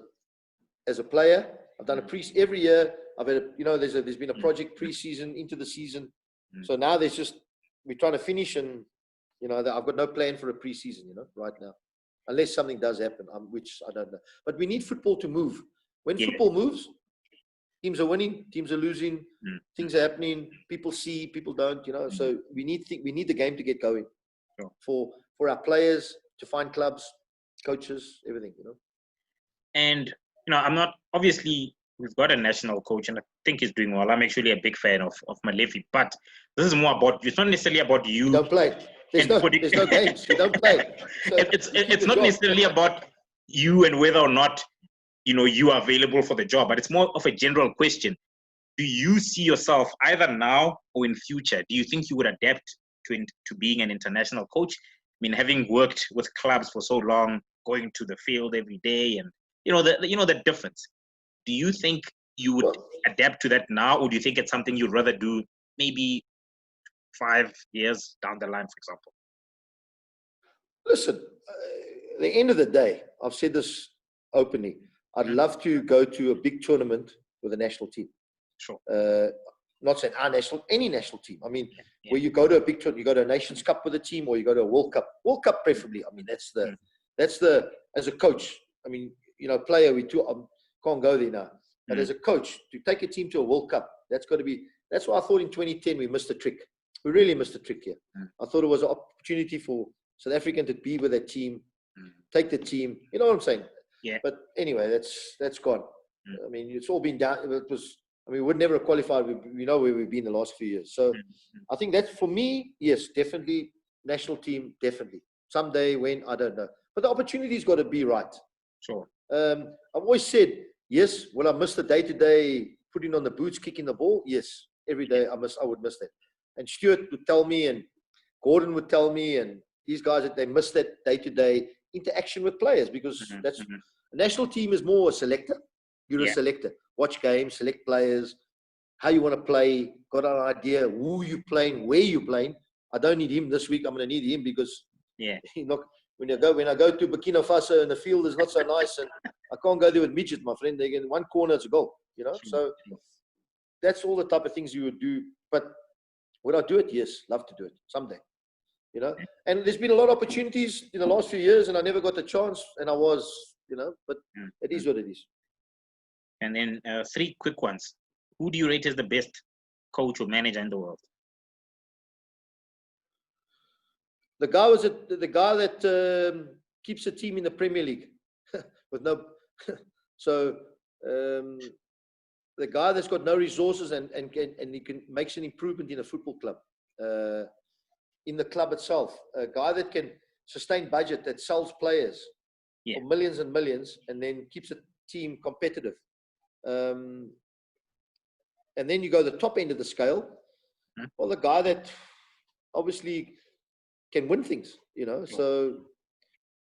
as a player, I've done every year. I've had there's been a project pre-season into the season. So now we're trying to finish, and you know, I've got no plan for a pre-season, you know, right now, unless something does happen, which I don't know. But we need football to move. When football moves, teams are winning, teams are losing, things are happening. People see, people don't, you know. So we need the game to get going for our players, to find clubs, coaches, everything, you know. And you know, I'm not obviously. We've got a national coach, and I think he's doing well. I'm actually a big fan of Malefi, but this is more about. It's not necessarily about you. You don't play. There's no games. You don't play. So it's not necessarily about you and whether or not, you know, you are available for the job, but it's more of a general question. Do you see yourself either now or in future? Do you think you would adapt to being an international coach? I mean, having worked with clubs for so long, going to the field every day, and the difference. Do you think you would adapt to that now, or do you think it's something you'd rather do maybe 5 years down the line, for example? Listen, at the end of the day, I've said this openly. I'd love to go to a big tournament with a national team. Sure. Not saying any national team. I mean, where you go to a big tournament, you go to a Nations Cup with a team, or you go to a World Cup. World Cup preferably. I mean, that's the as a coach. I mean, you know, player, can't go there now. But as a coach, to take a team to a World Cup, that's why I thought in 2010 we missed a trick. We really missed a trick here. I thought it was an opportunity for South African to be with a team, take the team. You know what I'm saying? Yeah. But anyway, that's gone. I mean, it's all been down. We would never have qualified. We know where we've been the last few years. So I think that's, for me, yes, definitely. National team, definitely. Someday, when, I don't know. But the opportunity's got to be right. Sure. I've always said, yes, will I miss the day-to-day putting on the boots, kicking the ball? Yes, every day I would miss that. And Stuart would tell me, and Gordon would tell me, and these guys, that they miss that day-to-day interaction with players, because a national team is more a selector. You're a selector. Watch games, select players, how you want to play, got an idea, who you playing, where you playing. I don't need him this week. I'm going to need him because when I go to Burkina Faso and the field is not so nice, and I can't go there with midget, my friend. They get in one corner, it's a goal, you know. So that's all the type of things you would do. But would I do it? Yes, love to do it someday, you know. And there's been a lot of opportunities in the last few years, and I never got the chance, and I was, you know. But it is what it is. And then 3 quick ones. Who do you rate as the best coach or manager in the world? The guy that keeps a team in the Premier League with no. So the guy that's got no resources and he can makes an improvement in a football club, in the club itself. A guy that can sustain budget, that sells players for millions and millions, and then keeps a team competitive. And then you go the top end of the scale. Well, the guy that obviously can win things, you know. So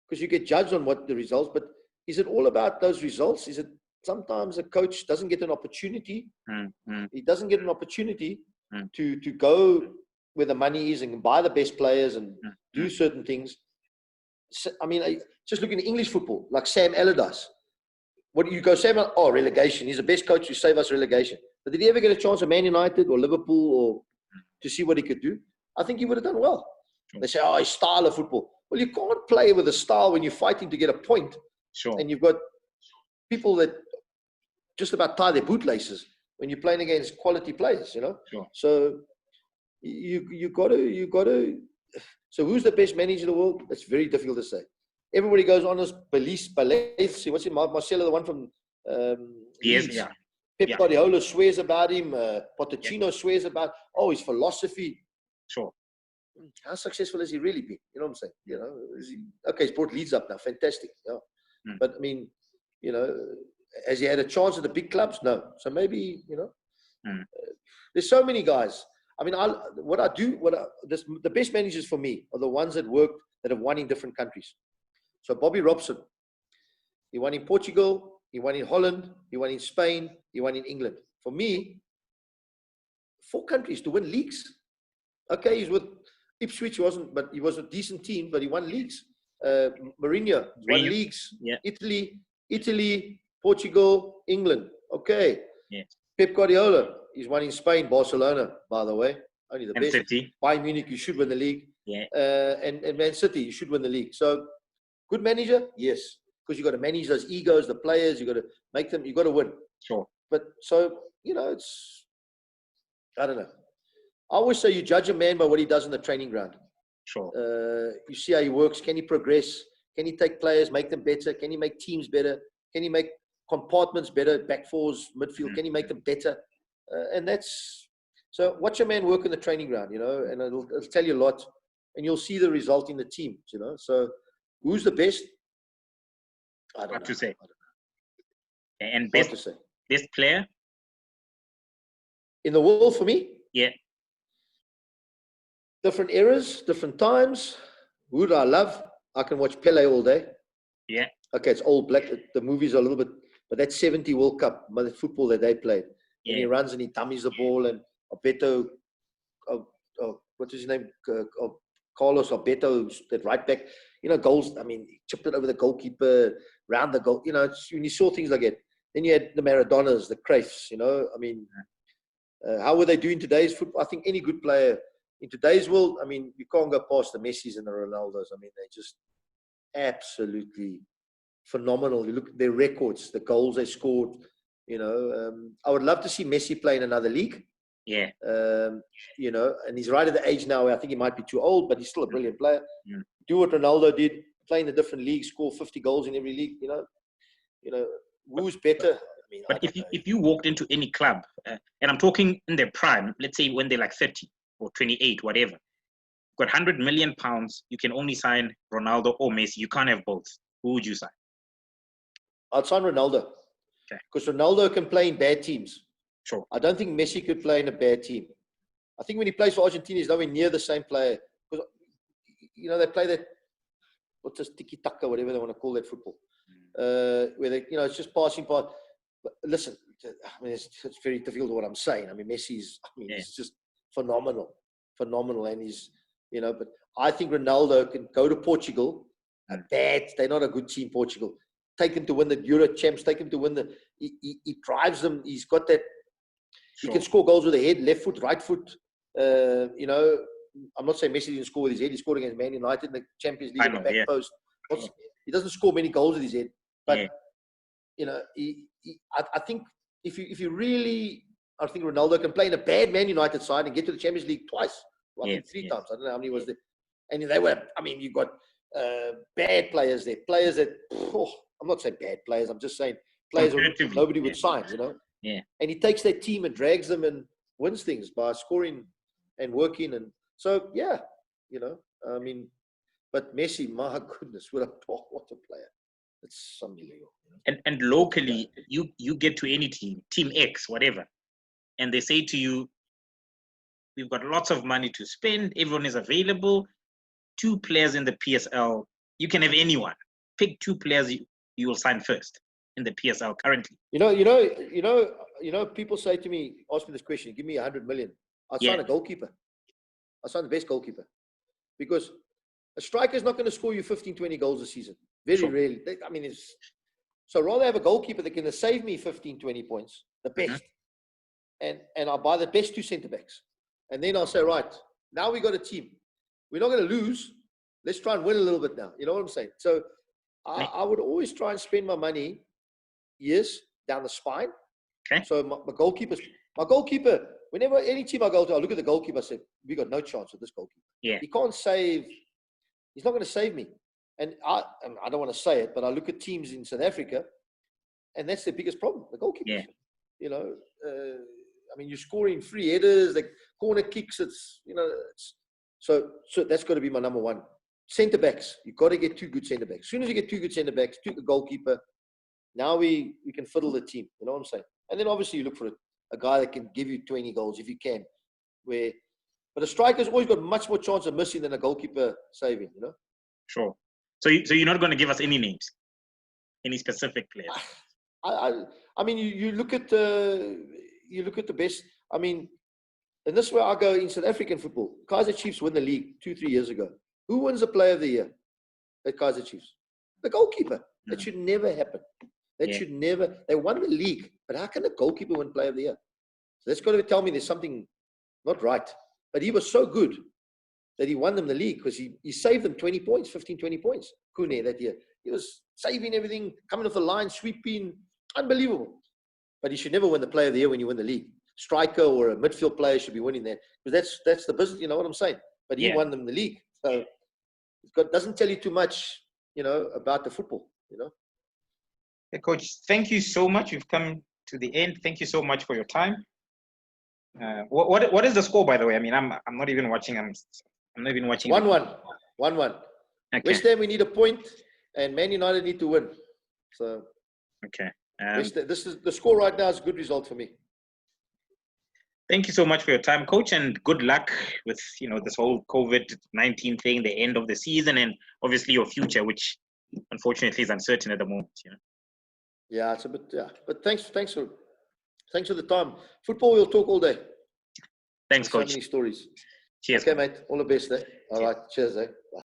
because you get judged on what the results, but is it all about those results? Is it sometimes a coach doesn't get an opportunity. Mm. He doesn't get an opportunity Mm. to go where the money is and buy the best players and do certain things. So, I mean, just look at English football, like Sam Allardyce. What do you go, Sam? Oh, relegation. He's the best coach to save us relegation. But did he ever get a chance at Man United or Liverpool or to see what he could do? I think he would have done well. They say, oh, his style of football. Well, you can't play with a style when you're fighting to get a point. Sure. And you've got people that just about tie their bootlaces when you're playing against quality players, you know. Sure. So you got to. So who's the best manager in the world? That's very difficult to say. Everybody goes on as Belize. What's it? Marcelo, the one from Leeds. Yeah. Pep Guardiola swears about him. Pochettino swears about his philosophy. Sure. How successful has he really been? You know what I'm saying? You know, okay, he's brought Leeds up now. Fantastic. You know? But I mean, you know, has he had a chance at the big clubs? No. So maybe, you know, there's so many guys. I mean, the best managers for me are the ones that have won in different countries. So Bobby Robson, he won in Portugal, he won in Holland, he won in Spain, he won in England. For me, 4 countries to win leagues. Okay, he's with Ipswich, he was a decent team, but he won leagues. Mourinho won leagues. Yeah. Italy, Portugal, England. Okay. Yeah. Pep Guardiola, he's won in Spain, Barcelona, by the way. Only the best. City. Bayern Munich, you should win the league. Yeah. And Man City, you should win the league. So, good manager? Yes. Because you've got to manage those egos, the players. You've got to make them, you've got to win. Sure. But so, you know, I don't know. I always say you judge a man by what he does in the training ground. Sure. You see how he works. Can he progress? Can he take players, make them better? Can he make teams better? Can he make compartments better? Back fours, midfield. Can he make them better? And that's so. Watch a man work in the training ground, you know, and it'll tell you a lot. And you'll see the result in the team, you know. So, who's the best? I don't know. To say. And best player in the world for me? Yeah. Different eras, different times. Who do I love? I can watch Pele all day. Yeah. Okay, it's all black. The movies are a little bit, but that 70 World Cup, the football that they played. Yeah. And he runs and he dummies the ball. And Alberto, what is his name? Carlos Alberto, that right back. You know, goals. I mean, he chipped it over the goalkeeper, round the goal. You know, when you saw things like that. Then you had the Maradonas, the Cruyffs. You know, I mean, how were they doing today's football? I think any good player in today's world, I mean, you can't go past the Messis and the Ronaldos. I mean, they're just absolutely phenomenal. You look at their records, the goals they scored. You know, I would love to see Messi play in another league. Yeah. You know, and he's right at the age now where I think he might be too old, but he's still a brilliant player. Do what Ronaldo did, play in a different league, score 50 goals in every league. You know, who's better? I mean, but if you walked into any club, and I'm talking in their prime, let's say when they're like 30 or 28, whatever, got 100 million pounds, you can only sign Ronaldo or Messi. You can't have both. Who would you sign? I'd sign Ronaldo. Okay. Because Ronaldo can play in bad teams. Sure. I don't think Messi could play in a bad team. I think when he plays for Argentina, he's nowhere near the same player. Because, you know, they play that, what's this, tiki-taka, whatever they want to call that football. Where they, you know, it's just passing part. But listen, I mean, it's very difficult what I'm saying. I mean, Messi's, he's just phenomenal. And he's, you know, but I think Ronaldo can go to Portugal. They're not a good team, Portugal. Take him to win the Euro champs. Take him to win he drives them. He's got that. Sure. He can score goals with the head, left foot, right foot. You know, I'm not saying Messi didn't score with his head. He scored against Man United in the Champions League on the back post. He doesn't score many goals with his head. But, you know, I think if you really, I think Ronaldo can play in a bad Man United side and get to the Champions League twice. Well, I think 3 times. I don't know how many was there. And they were, I mean, you've got bad players there. Players that, I'm not saying bad players. I'm just saying players nobody would sign, you know. Yeah. And he takes that team and drags them and wins things by scoring and working. And so, yeah, you know, I mean, but Messi, my goodness, what a player. It's unbelievable. And locally, you get to any team X, whatever, and they say to you, we've got lots of money to spend. Everyone is available. 2 players in the PSL. You can have anyone. Pick 2 players you will sign first. in the PSL currently? People say to me, ask me this question, give me 100 million. I'll Yeah. sign a goalkeeper. I'll sign the best goalkeeper. Because a striker is not going to score you 15, 20 goals a season. Very rarely. I mean, so rather have a goalkeeper that can save me 15, 20 points, the best. And I'll buy the best 2 centre-backs. And then I'll say, right, now we got a team. We're not going to lose. Let's try and win a little bit now. You know what I'm saying? So I would always try and spend my money, yes, down the spine. Okay. So my goalkeeper, whenever any team I go to, I look at the goalkeeper, I say, we got no chance with this goalkeeper. Yeah. He can't save. He's not going to save me. And I don't want to say it, but I look at teams in South Africa, and that's their biggest problem, the goalkeepers. Yeah. You know, I mean, you're scoring free headers, like corner kicks. So that's got to be my number one. Centre-backs. You've got to get 2 good centre-backs. As soon as you get 2 good centre-backs, 2 good goalkeeper, now we can fiddle the team. You know what I'm saying? And then obviously you look for a guy that can give you 20 goals if you can. But a striker's always got much more chance of missing than a goalkeeper saving, you know? Sure. So you're not going to give us any names, any specific players? I mean, you look at the best. I mean, and this is where I go in South African football. Kaizer Chiefs won the league 2-3 years ago. Who wins the Player of the Year at Kaizer Chiefs? The goalkeeper. That should never happen. Should never. They won the league, but how can the goalkeeper win Player of the Year? So that's got to tell me there's something not right. But he was so good that he won them the league because he saved them 20 points, 15, 20 points. Kune that year. He was saving everything, coming off the line, sweeping. Unbelievable. But he should never win the Player of the Year when you win the league. Striker or a midfield player should be winning that. Because that's the business, you know what I'm saying? But he won them the league. So it doesn't tell you too much, you know, about the football, you know. Hey, Coach, thank you so much. We've come to the end. Thank you so much for your time. What is the score, by the way? I mean, I'm not even watching. I'm not even watching. 1-1. 1-1. Okay. West Ham, we need a point, and Man United need to win. So. Okay. This is the score right now is a good result for me. Thank you so much for your time, Coach, and good luck with this whole COVID-19 thing, the end of the season, and obviously your future, which unfortunately is uncertain at the moment. Yeah, it's a bit. Yeah, but thanks for the time. Football, we'll talk all day. Thanks, Coach. So many stories. Cheers. Okay, mate. All the best. All right. Cheers.